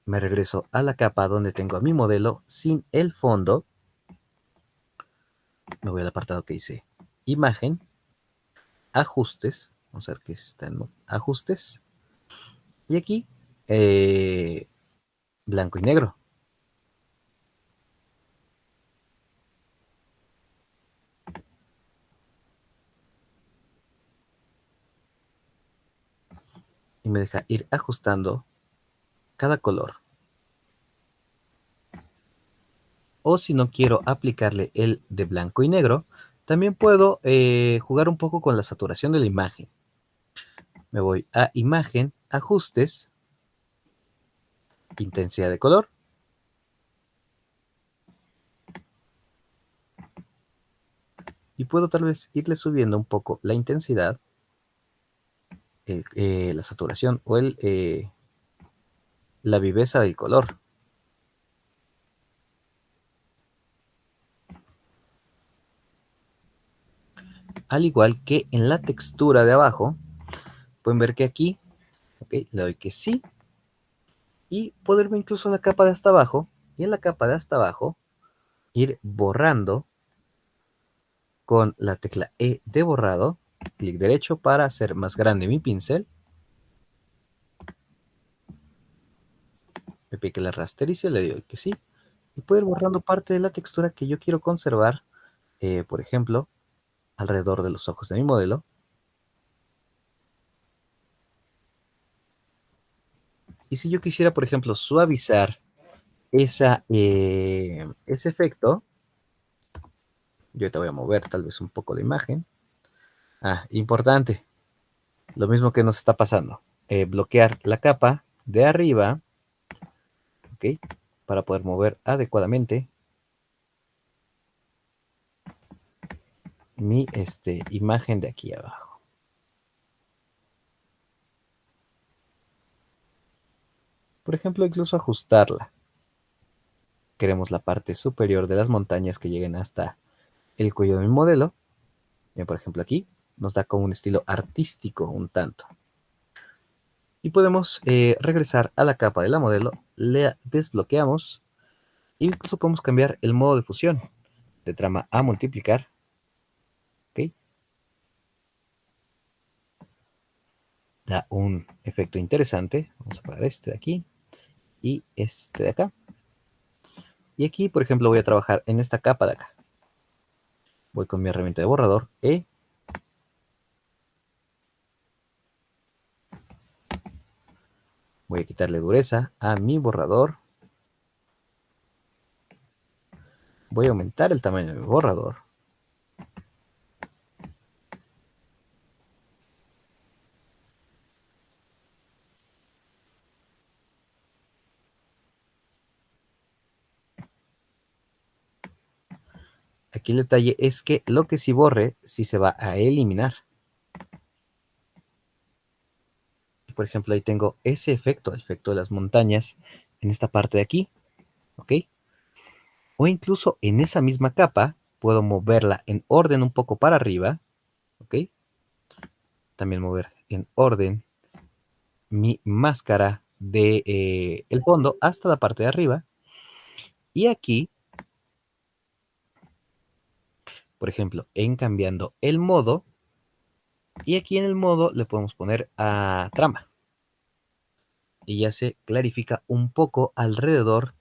Me regreso a la capa donde tengo a mi modelo sin el fondo. Me voy al apartado que dice imagen, ajustes. Vamos a ver qué está en ajustes. Y aquí, blanco y negro. Y me deja ir ajustando cada color. O si no quiero aplicarle el de blanco y negro, también puedo jugar un poco con la saturación de la imagen. Me voy a imagen, ajustes, intensidad de color. Y puedo tal vez irle subiendo un poco la intensidad, la saturación o la viveza del color. Al igual que en la textura de abajo, pueden ver que aquí, le doy que sí, y puedo irme incluso a la capa de hasta abajo, y en la capa de hasta abajo, ir borrando con la tecla E de borrado, clic derecho para hacer más grande mi pincel, me pique la rasteriza, le doy que sí, y puedo ir borrando parte de la textura que yo quiero conservar, por ejemplo, alrededor de los ojos de mi modelo. Y si yo quisiera, por ejemplo, suavizar ese efecto, yo te voy a mover tal vez un poco la imagen. Importante, lo mismo que nos está pasando. Bloquear la capa de arriba, ¿ok? Para poder mover adecuadamente mi imagen de aquí abajo. Por ejemplo, incluso ajustarla. Queremos la parte superior de las montañas que lleguen hasta el cuello de mi modelo. Bien, por ejemplo, aquí nos da como un estilo artístico un tanto. Y podemos regresar a la capa de la modelo, le desbloqueamos e incluso podemos cambiar el modo de fusión de trama a multiplicar. ¿Ok? Da un efecto interesante. Vamos a apagar este de aquí y este de acá. Y aquí, por ejemplo, voy a trabajar en esta capa de acá. Voy con mi herramienta de borrador E. Voy a quitarle dureza a mi borrador. Voy a aumentar el tamaño de mi borrador. Aquí el detalle es que lo que sí borre, sí se va a eliminar. Por ejemplo, ahí tengo ese efecto, el efecto de las montañas, en esta parte de aquí, ¿ok? O incluso en esa misma capa, puedo moverla en orden un poco para arriba, ¿ok? También mover en orden mi máscara de el fondo hasta la parte de arriba. Y aquí, por ejemplo, en cambiando el modo, y aquí en el modo le podemos poner a trama. Y ya se clarifica un poco alrededor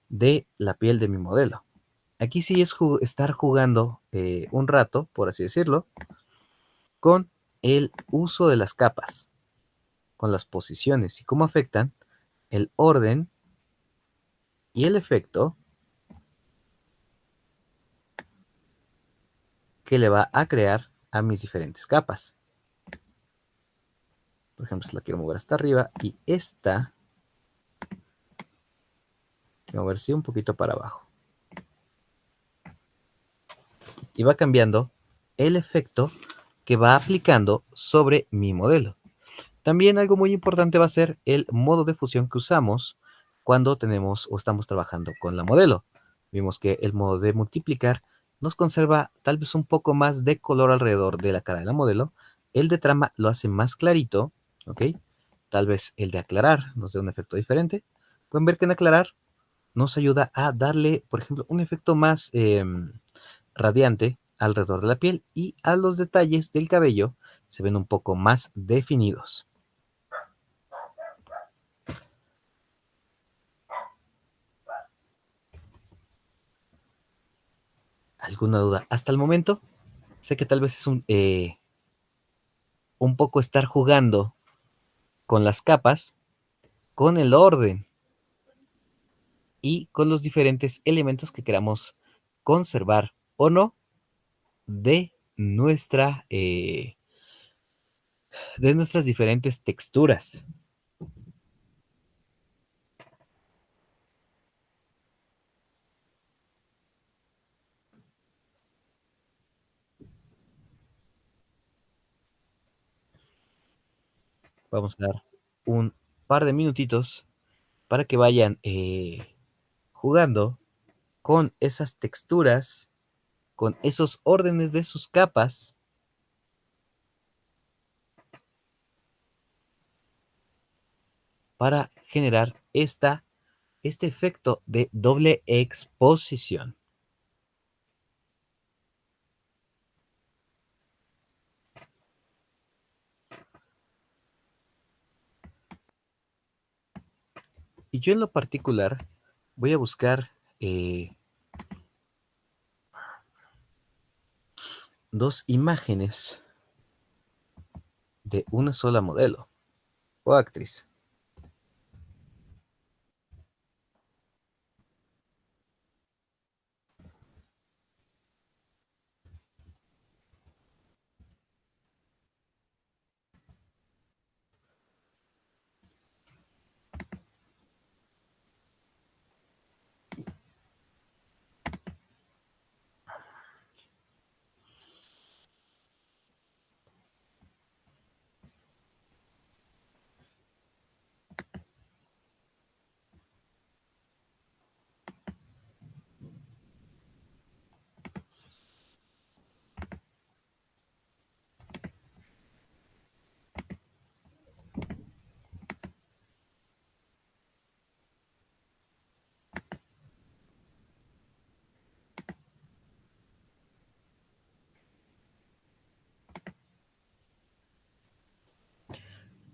de la piel de mi modelo. Aquí sí es estar jugando un rato, por así decirlo, con el uso de las capas, con las posiciones y cómo afectan el orden y el efecto que le va a crear a mis diferentes capas. Por ejemplo, si la quiero mover hasta arriba y esta, quiero mover sí un poquito para abajo. Y va cambiando el efecto que va aplicando sobre mi modelo. También algo muy importante va a ser el modo de fusión que usamos cuando tenemos o estamos trabajando con la modelo. Vimos que el modo de multiplicar nos conserva tal vez un poco más de color alrededor de la cara de la modelo. El de trama lo hace más clarito, ¿ok? Tal vez el de aclarar nos dé un efecto diferente. Pueden ver que en aclarar nos ayuda a darle, por ejemplo, un efecto más radiante alrededor de la piel y a los detalles del cabello se ven un poco más definidos. ¿Alguna duda hasta el momento? Sé que tal vez es un poco estar jugando con las capas, con el orden y con los diferentes elementos que queramos conservar o no de de nuestras diferentes texturas. Vamos a dar un par de minutitos para que vayan jugando con esas texturas, con esos órdenes de sus capas, para generar este efecto de doble exposición. Y yo en lo particular voy a buscar dos imágenes de una sola modelo o actriz.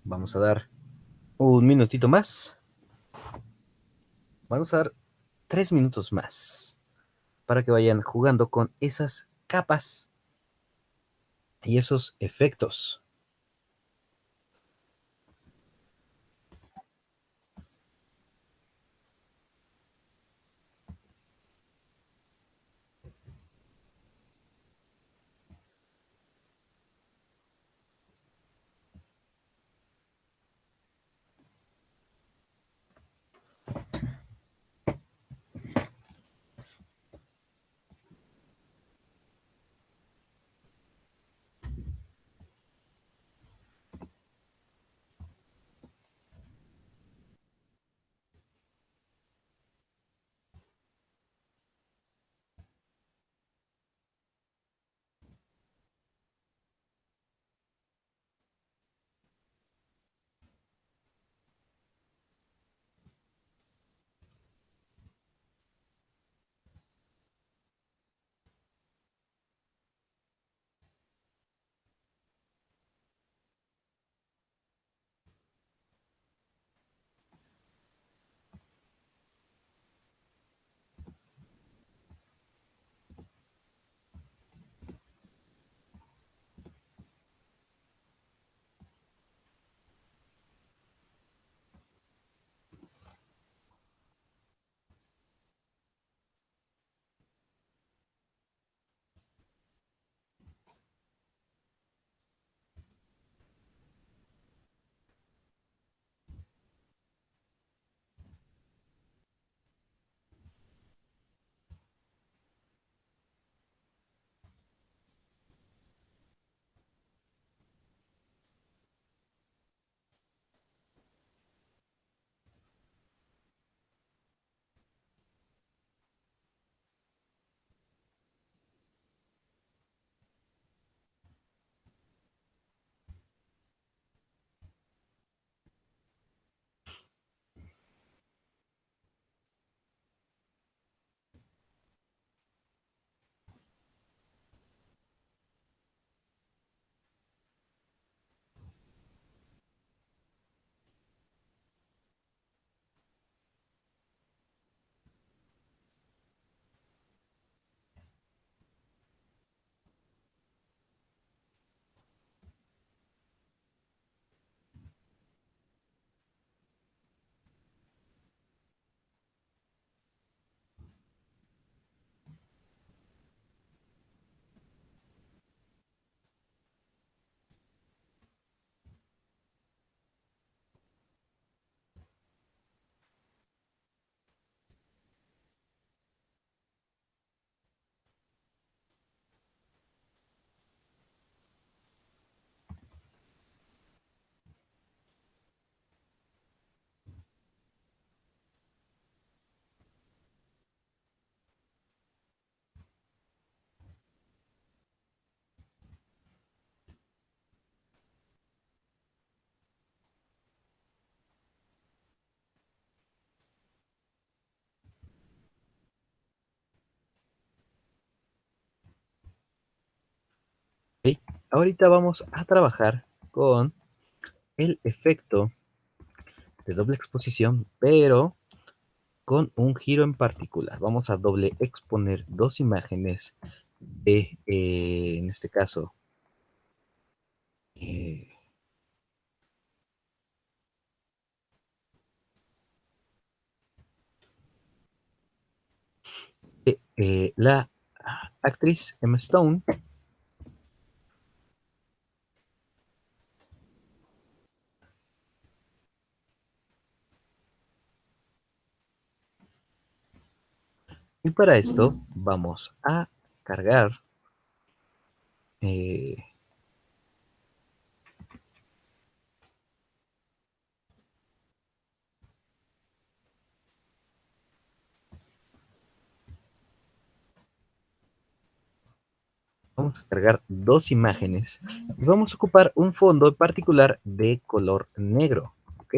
Vamos a dar un minutito más. Vamos a dar 3 minutos más para que vayan jugando con esas capas y esos efectos. ¿Ok? Ahorita vamos a trabajar con el efecto de doble exposición, pero con un giro en particular. Vamos a doble exponer dos imágenes de, en este caso, eh, la actriz Emma Stone y para esto vamos a cargar eh, vamos a cargar dos imágenes y vamos a ocupar un fondo en particular de color negro, ¿ok?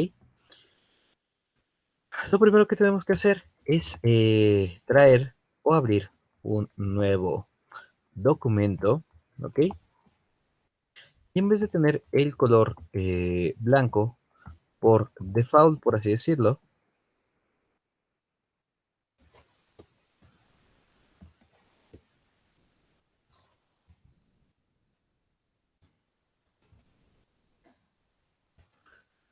Lo primero que tenemos que hacer es traer o abrir un nuevo documento, ¿ok? Y en vez de tener el color blanco por default, por así decirlo,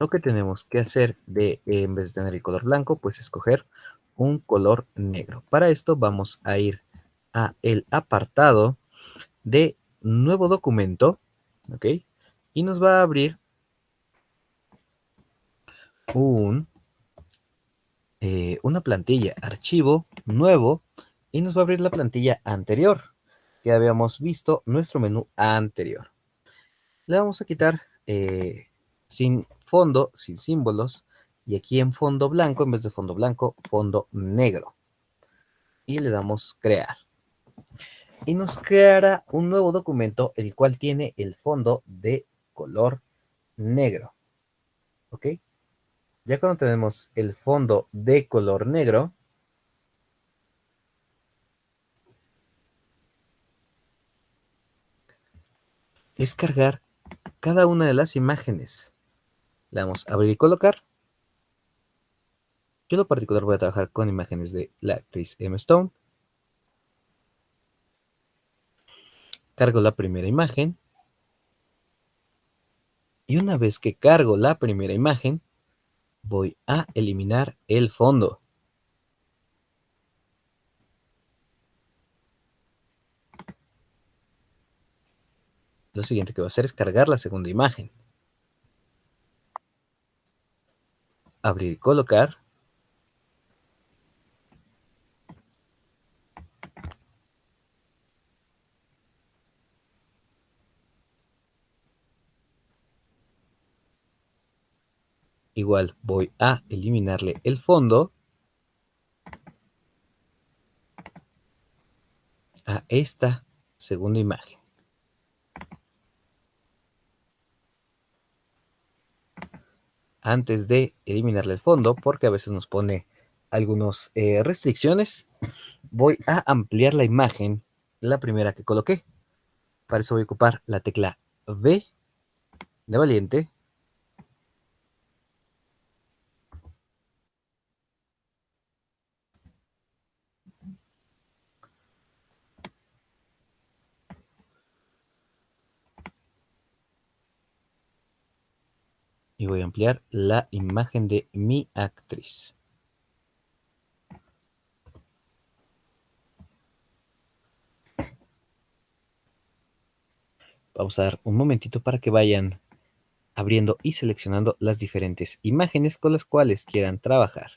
lo que tenemos que hacer en vez de tener el color blanco, pues escoger un color negro. Para esto vamos a ir a el apartado de nuevo documento, ¿ok? Y nos va a abrir un, una plantilla, archivo nuevo, y nos va a abrir la plantilla anterior, que habíamos visto nuestro menú anterior. Le vamos a quitar sin fondo, sin símbolos, y aquí en fondo blanco, en vez de fondo blanco, fondo negro. Y le damos crear. Y nos creará un nuevo documento, el cual tiene el fondo de color negro. ¿Ok? Ya cuando tenemos el fondo de color negro, es cargar cada una de las imágenes. Le damos a abrir y colocar. Yo en lo particular voy a trabajar con imágenes de la actriz Emma Stone. Cargo la primera imagen. Y una vez que cargo la primera imagen, voy a eliminar el fondo. Lo siguiente que voy a hacer es cargar la segunda imagen. Abrir y colocar. Igual voy a eliminarle el fondo a esta segunda imagen. Antes de eliminarle el fondo, porque a veces nos pone algunas restricciones, voy a ampliar la imagen, la primera que coloqué. Para eso voy a ocupar la tecla V de valiente. Y voy a ampliar la imagen de mi actriz. Vamos a dar un momentito para que vayan abriendo y seleccionando las diferentes imágenes con las cuales quieran trabajar.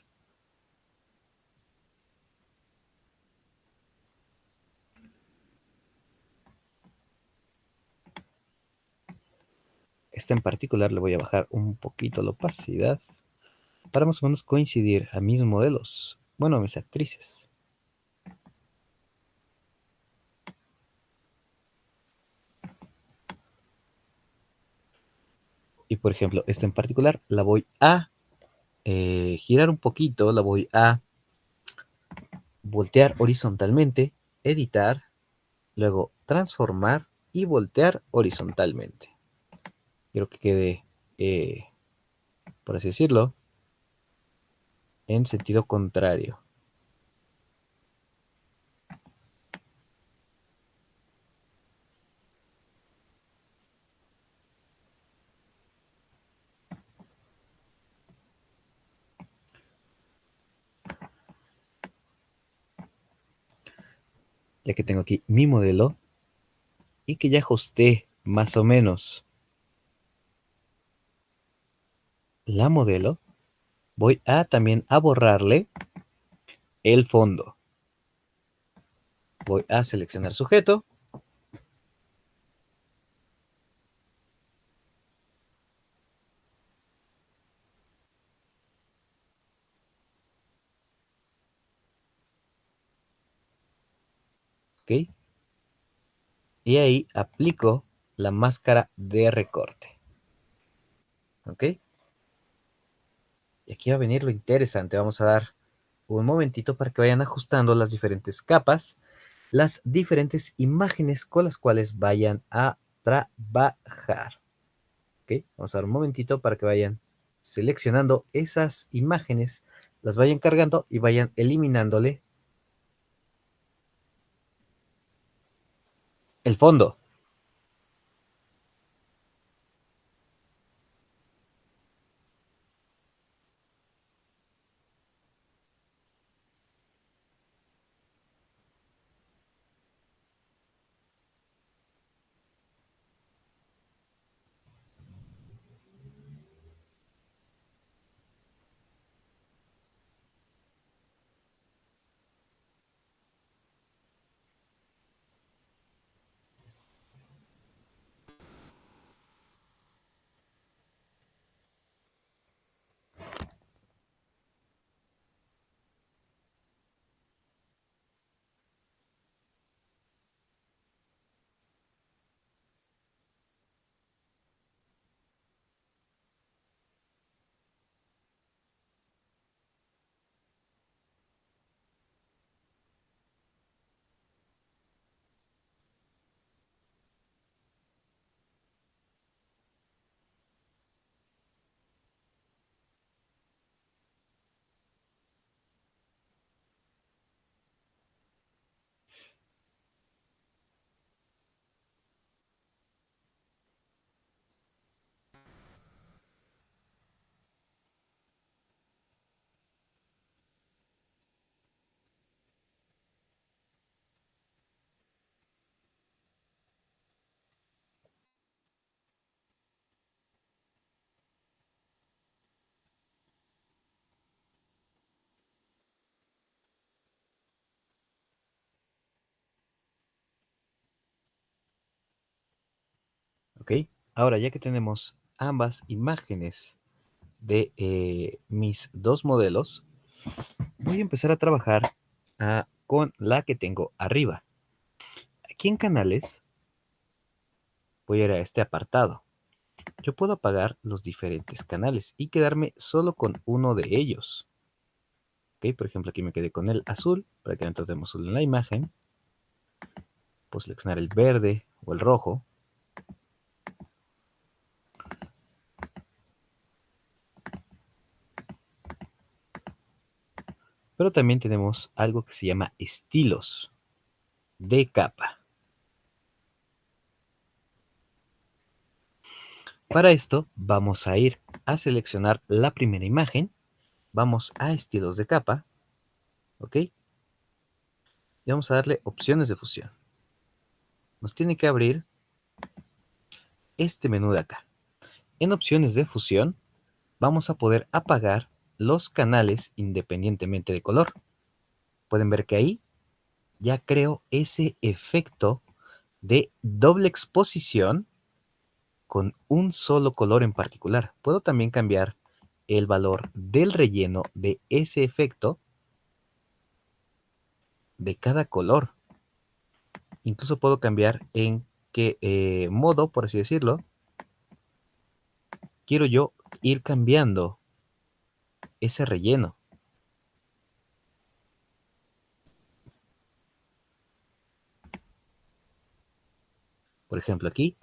Esta en particular le voy a bajar un poquito la opacidad para más o menos coincidir a mis modelos, bueno, a mis actrices. Y por ejemplo, esta en particular la voy a girar un poquito, la voy a voltear horizontalmente, editar, luego transformar y voltear horizontalmente. Quiero que quede, por así decirlo, en sentido contrario. Ya que tengo aquí mi modelo y que ya ajusté más o menos la modelo, voy a también a borrarle el fondo. Voy a seleccionar sujeto. ¿Ok? Y ahí aplico la máscara de recorte. ¿Ok? Y aquí va a venir lo interesante. Vamos a dar un momentito para que vayan ajustando las diferentes capas, las diferentes imágenes con las cuales vayan a trabajar. ¿Ok? Vamos a dar un momentito para que vayan seleccionando esas imágenes, las vayan cargando y vayan eliminándole el fondo. ¿Ok? Ahora, ya que tenemos ambas imágenes de mis dos modelos, voy a empezar a trabajar con la que tengo arriba. Aquí en canales, voy a ir a este apartado. Yo puedo apagar los diferentes canales y quedarme solo con uno de ellos. ¿Ok? Por ejemplo, aquí me quedé con el azul, para que no tratemos solo en la imagen. Puedo seleccionar el verde o el rojo. Pero también tenemos algo que se llama estilos de capa. Para esto vamos a ir a seleccionar la primera imagen, vamos a estilos de capa, ¿ok? Y vamos a darle opciones de fusión. Nos tiene que abrir este menú de acá. En opciones de fusión vamos a poder apagar los canales independientemente de color. Pueden ver que ahí ya creo ese efecto de doble exposición con un solo color en particular. Puedo también cambiar el valor del relleno de ese efecto de cada color. Incluso puedo cambiar en qué modo, por así decirlo, quiero yo ir cambiando ese relleno. Por ejemplo, aquí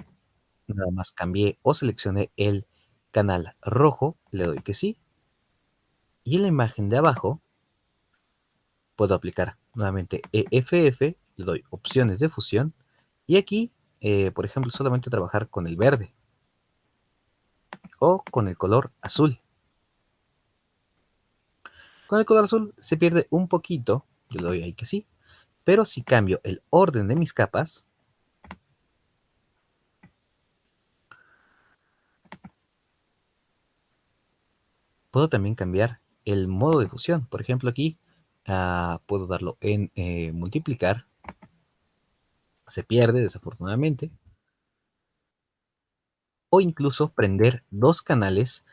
nada más cambié o seleccioné el canal rojo, le doy que sí. Y en la imagen de abajo puedo aplicar nuevamente EFF, le doy opciones de fusión. Y aquí, por ejemplo, solamente trabajar con el verde o con el color azul. Con el color azul se pierde un poquito, yo le doy ahí que sí. Pero si cambio el orden de mis capas, puedo también cambiar el modo de fusión. Por ejemplo, aquí puedo darlo en multiplicar. Se pierde desafortunadamente. O incluso prender dos canales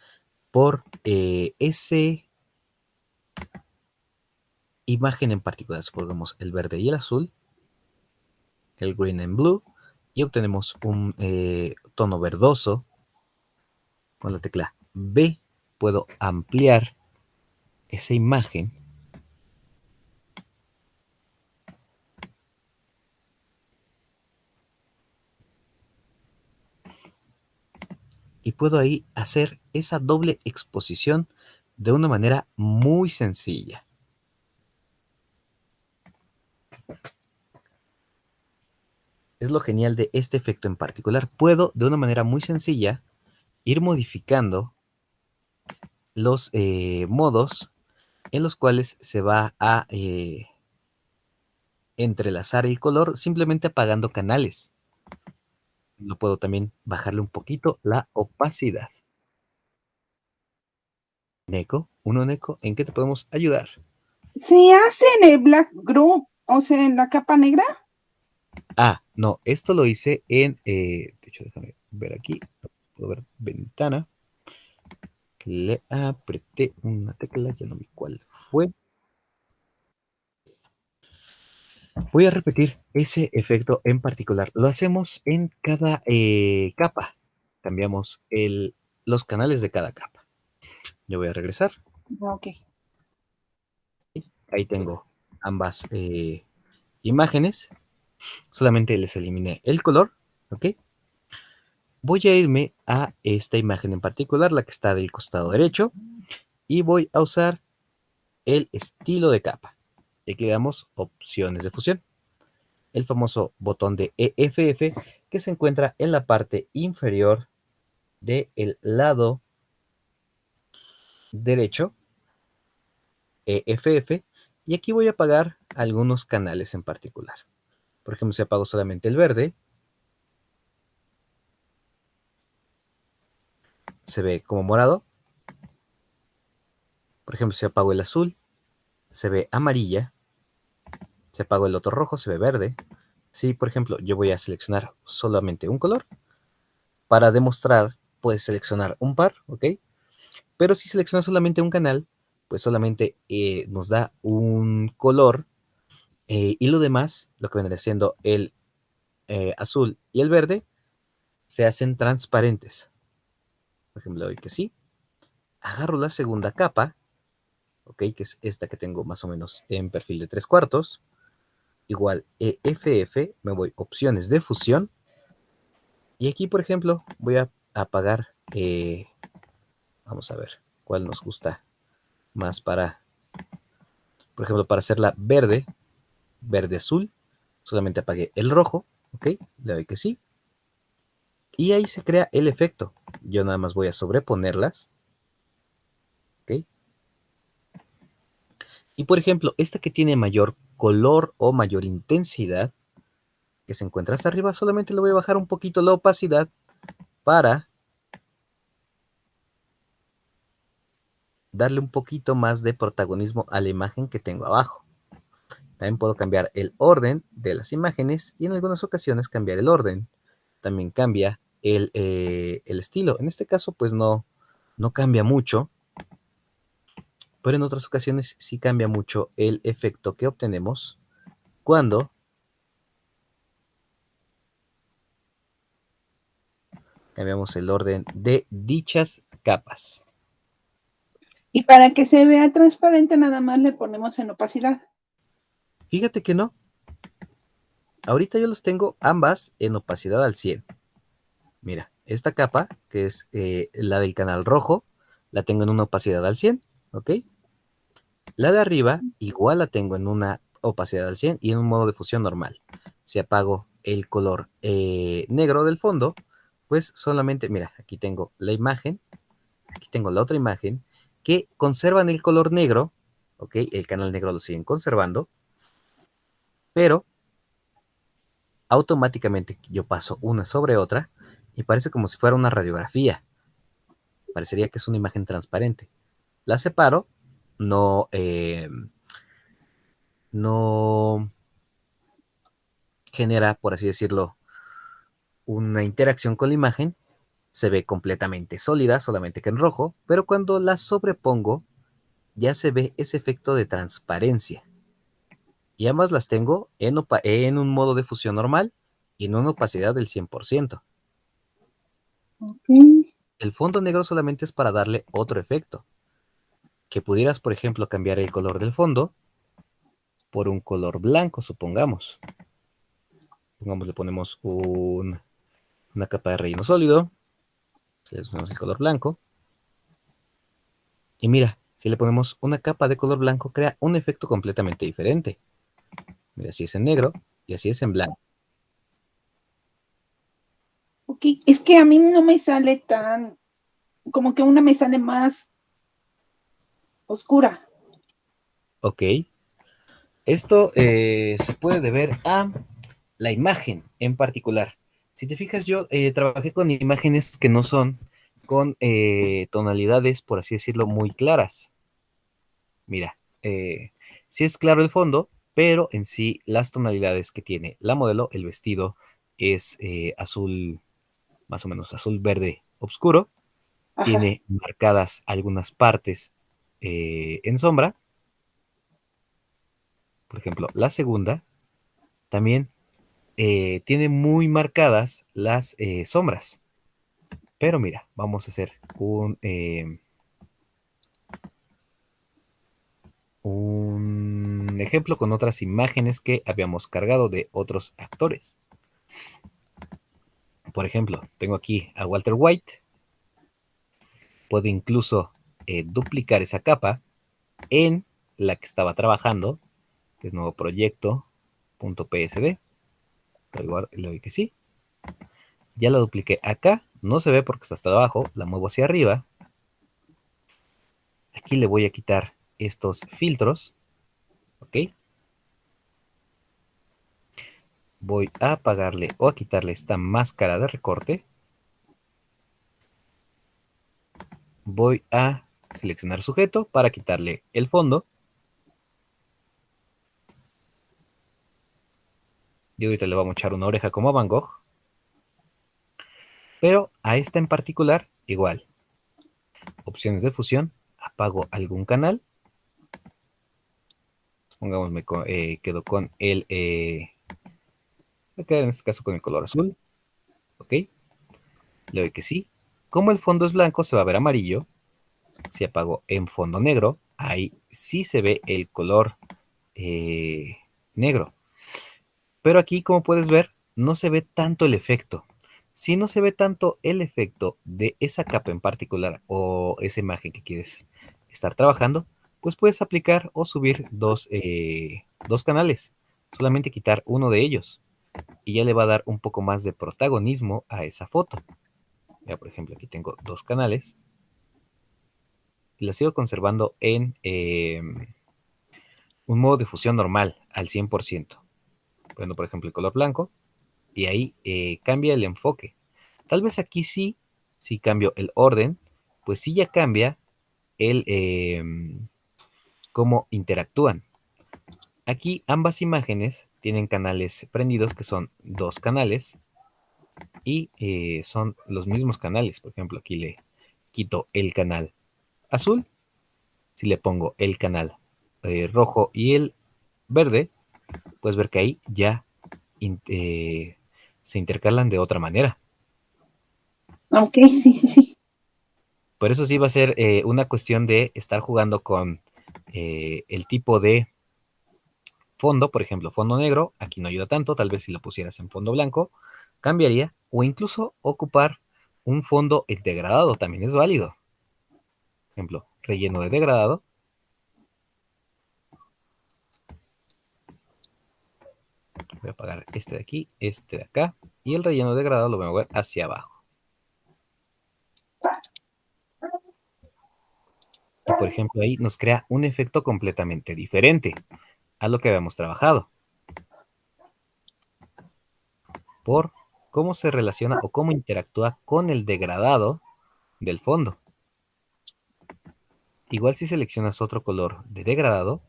por ese imagen en particular. Supongamos el verde y el azul, el green and blue, y obtenemos un tono verdoso. Con la tecla B puedo ampliar esa imagen y puedo ahí hacer esa doble exposición de una manera muy sencilla. Es lo genial de este efecto en particular. Puedo de una manera muy sencilla ir modificando los modos en los cuales se va a entrelazar el color simplemente apagando canales. Lo puedo también bajarle un poquito la opacidad. Neko, Neko, ¿en qué te podemos ayudar? ¿Se hace en el Black Group, o sea, en la capa negra? No, esto lo hice en, de hecho, déjame ver aquí, puedo ver ventana, que le apreté una tecla, ya no vi cuál fue. Voy a repetir ese efecto en particular. Lo hacemos en cada capa. Cambiamos los canales de cada capa. Yo voy a regresar. Ok. Ahí tengo ambas imágenes. Solamente les eliminé el color. ¿Ok? Voy a irme a esta imagen en particular, la que está del costado derecho. Y voy a usar el estilo de capa. Y aquí le damos opciones de fusión. El famoso botón de EFF que se encuentra en la parte inferior del lado derecho, EFF, y aquí voy a apagar algunos canales en particular. Por ejemplo, si apago solamente el verde, se ve como morado. Por ejemplo, si apago el azul, se ve amarilla. Si apago el otro rojo, se ve verde. Si, por ejemplo, yo voy a seleccionar solamente un color, para demostrar, puedes seleccionar un par, ¿ok? Pero si seleccionas solamente un canal, pues solamente nos da un color y lo demás, lo que vendría siendo el azul y el verde, se hacen transparentes. Por ejemplo, le doy que sí. Agarro la segunda capa, ¿ok? Que es esta que tengo más o menos en perfil de 3/4. Igual EFF, me voy opciones de fusión. Y aquí, por ejemplo, voy a apagar, vamos a ver cuál nos gusta más para, por ejemplo, para hacerla verde, verde azul, solamente apagué el rojo, ¿ok? Le doy que sí. Y ahí se crea el efecto. Yo nada más voy a sobreponerlas, ¿ok? Y por ejemplo, esta que tiene mayor color o mayor intensidad, que se encuentra hasta arriba, solamente le voy a bajar un poquito la opacidad para darle un poquito más de protagonismo a la imagen que tengo abajo. También puedo cambiar el orden de las imágenes y en algunas ocasiones cambiar el orden. También cambia el estilo. En este caso, pues no cambia mucho, pero en otras ocasiones sí cambia mucho el efecto que obtenemos cuando cambiamos el orden de dichas capas. Y para que se vea transparente, nada más le ponemos en opacidad. Fíjate que no. ahorita yo los tengo ambas en opacidad al 100. Mira, esta capa, que es la del canal rojo, la tengo en una opacidad al 100, ¿ok? La de arriba, igual la tengo en una opacidad al 100 y en un modo de fusión normal. Si apago el color negro del fondo, pues solamente, mira, aquí tengo la imagen, aquí tengo la otra imagen, que conservan el color negro, ¿ok? El canal negro lo siguen conservando, pero automáticamente yo paso una sobre otra y parece como si fuera una radiografía. Parecería que es una imagen transparente. La separo, no, no genera, por así decirlo, una interacción con la imagen, se ve completamente sólida, solamente que en rojo, pero cuando la sobrepongo, ya se ve ese efecto de transparencia. Y ambas las tengo en un modo de fusión normal y en una opacidad del 100%. Ok. El fondo negro solamente es para darle otro efecto. Que pudieras, por ejemplo, cambiar el color del fondo por un color blanco, supongamos. Le ponemos una capa de relleno sólido, le ponemos el color blanco, y mira, si le ponemos una capa de color blanco, crea un efecto completamente diferente. Mira, así es en negro y así es en blanco. Ok, es que a mí no me sale tan, como que una me sale más oscura. Ok, esto se puede deber a la imagen en particular. Si te fijas, yo trabajé con imágenes que no son con tonalidades, por así decirlo, muy claras. Mira, sí es claro el fondo, pero en sí las tonalidades que tiene la modelo, el vestido es azul, más o menos azul verde oscuro, Ajá. tiene marcadas algunas partes en sombra, por ejemplo, la segunda también tiene muy marcadas las sombras, pero mira, vamos a hacer un ejemplo con otras imágenes que habíamos cargado de otros actores. Por ejemplo, tengo aquí a Walter White. Puedo incluso duplicar esa capa en la que estaba trabajando, que es nuevo proyecto.psd. Le doy que sí. Ya la dupliqué acá. No se ve porque está hasta abajo. La muevo hacia arriba. Aquí le voy a quitar estos filtros. ¿Ok? Voy a apagarle o a quitarle esta máscara de recorte. Voy a seleccionar sujeto para quitarle el fondo. Yo ahorita le vamos a echar una oreja como a Van Gogh. Pero a esta en particular, igual. Opciones de fusión. Apago algún canal. Supongamos me quedo con el... voy a quedar en este caso con el color azul. ¿Ok? Le doy que sí. Como el fondo es blanco, se va a ver amarillo. Si apago en fondo negro, ahí sí se ve el color negro. Pero aquí, como puedes ver, no se ve tanto el efecto. Si no se ve tanto el efecto de esa capa en particular o esa imagen que quieres estar trabajando, pues puedes aplicar o subir dos canales. Solamente quitar uno de ellos y ya le va a dar un poco más de protagonismo a esa foto. Ya, por ejemplo, aquí tengo dos canales y la sigo conservando en un modo de fusión normal al 100%. Poniendo, por ejemplo, el color blanco y ahí cambia el enfoque. Tal vez aquí sí, si cambio el orden, pues sí ya cambia el cómo interactúan. Aquí ambas imágenes tienen canales prendidos que son dos canales y son los mismos canales. Por ejemplo, aquí le quito el canal azul. Si le pongo el canal rojo y el verde, puedes ver que ahí ya se intercalan de otra manera. Ok, sí, sí, sí. Por eso sí va a ser una cuestión de estar jugando con el tipo de fondo, por ejemplo, fondo negro, aquí no ayuda tanto, tal vez si lo pusieras en fondo blanco, cambiaría, o incluso ocupar un fondo en degradado también es válido. Por ejemplo, relleno de degradado. Voy a apagar este de aquí, este de acá, y el relleno de degradado lo voy a mover hacia abajo. Y por ejemplo, ahí nos crea un efecto completamente diferente a lo que habíamos trabajado. Por cómo se relaciona o cómo interactúa con el degradado del fondo. Igual si seleccionas otro color de degradado,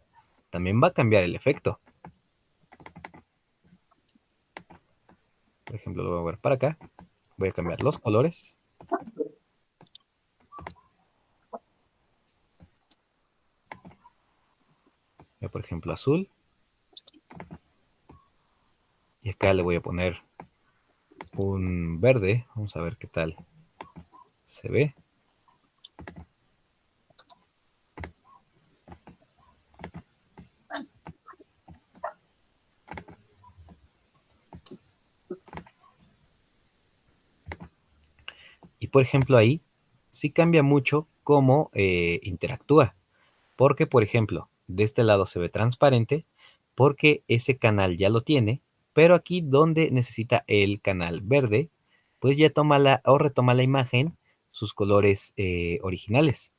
también va a cambiar el efecto. Por ejemplo, lo voy a mover para acá. Voy a cambiar los colores. Por ejemplo, azul. Y acá le voy a poner un verde. Vamos a ver qué tal se ve. Y por ejemplo ahí sí cambia mucho cómo interactúa. Porque por ejemplo, de este lado se ve transparente porque ese canal ya lo tiene. Pero aquí donde necesita el canal verde, pues ya toma o retoma la imagen sus colores originales.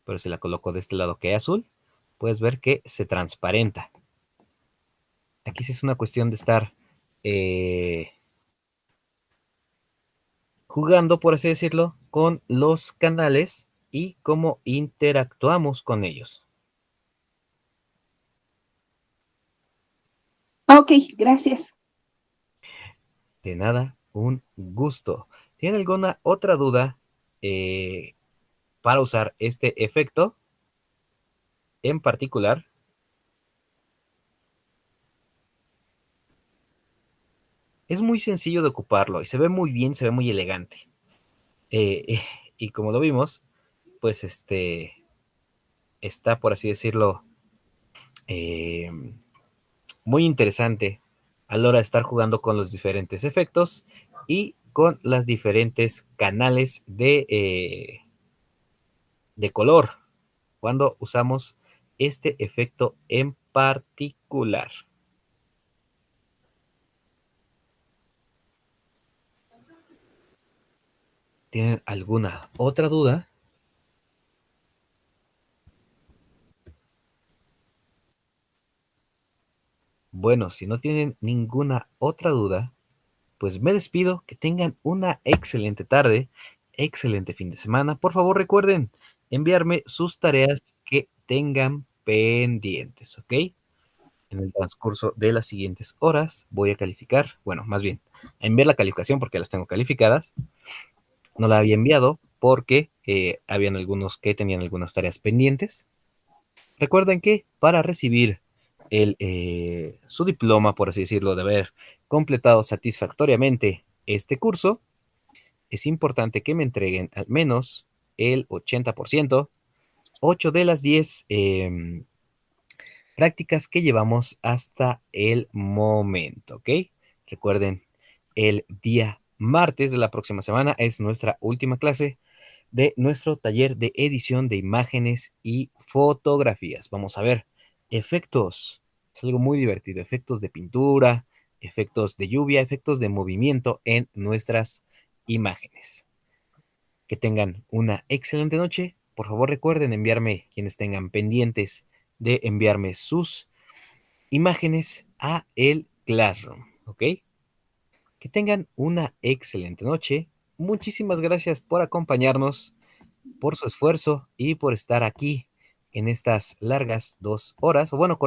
Pero si la coloco de este lado que es azul, puedes ver que se transparenta. Aquí sí es una cuestión de estar jugando, por así decirlo, con los canales y cómo interactuamos con ellos. Ok, gracias. De nada, un gusto. ¿Tiene alguna otra duda para usar este efecto en particular? Es muy sencillo de ocuparlo y se ve muy bien, se ve muy elegante. Y como lo vimos, pues está, por así decirlo, muy interesante a la hora de estar jugando con los diferentes efectos y con las diferentes canales de color cuando usamos este efecto en particular. ¿Tienen alguna otra duda? Bueno, si no tienen ninguna otra duda, pues me despido. Que tengan una excelente tarde, excelente fin de semana. Por favor, recuerden enviarme sus tareas que tengan pendientes, ¿ok? En el transcurso de las siguientes horas voy a calificar, bueno, más bien, a enviar la calificación porque las tengo calificadas. No la había enviado porque habían algunos que tenían algunas tareas pendientes. Recuerden que para recibir su diploma, por así decirlo, de haber completado satisfactoriamente este curso, es importante que me entreguen al menos el 80%, 8 de las 10 prácticas que llevamos hasta el momento, ¿ok? Recuerden, el día martes de la próxima semana es nuestra última clase de nuestro taller de edición de imágenes y fotografías. Vamos a ver efectos. Es algo muy divertido. Efectos de pintura, efectos de lluvia, efectos de movimiento en nuestras imágenes. Que tengan una excelente noche. Por favor, recuerden enviarme, quienes tengan pendientes de enviarme sus imágenes a el Classroom, ¿ok? Que tengan una excelente noche. Muchísimas gracias por acompañarnos, por su esfuerzo y por estar aquí en estas largas 2 horas, o bueno,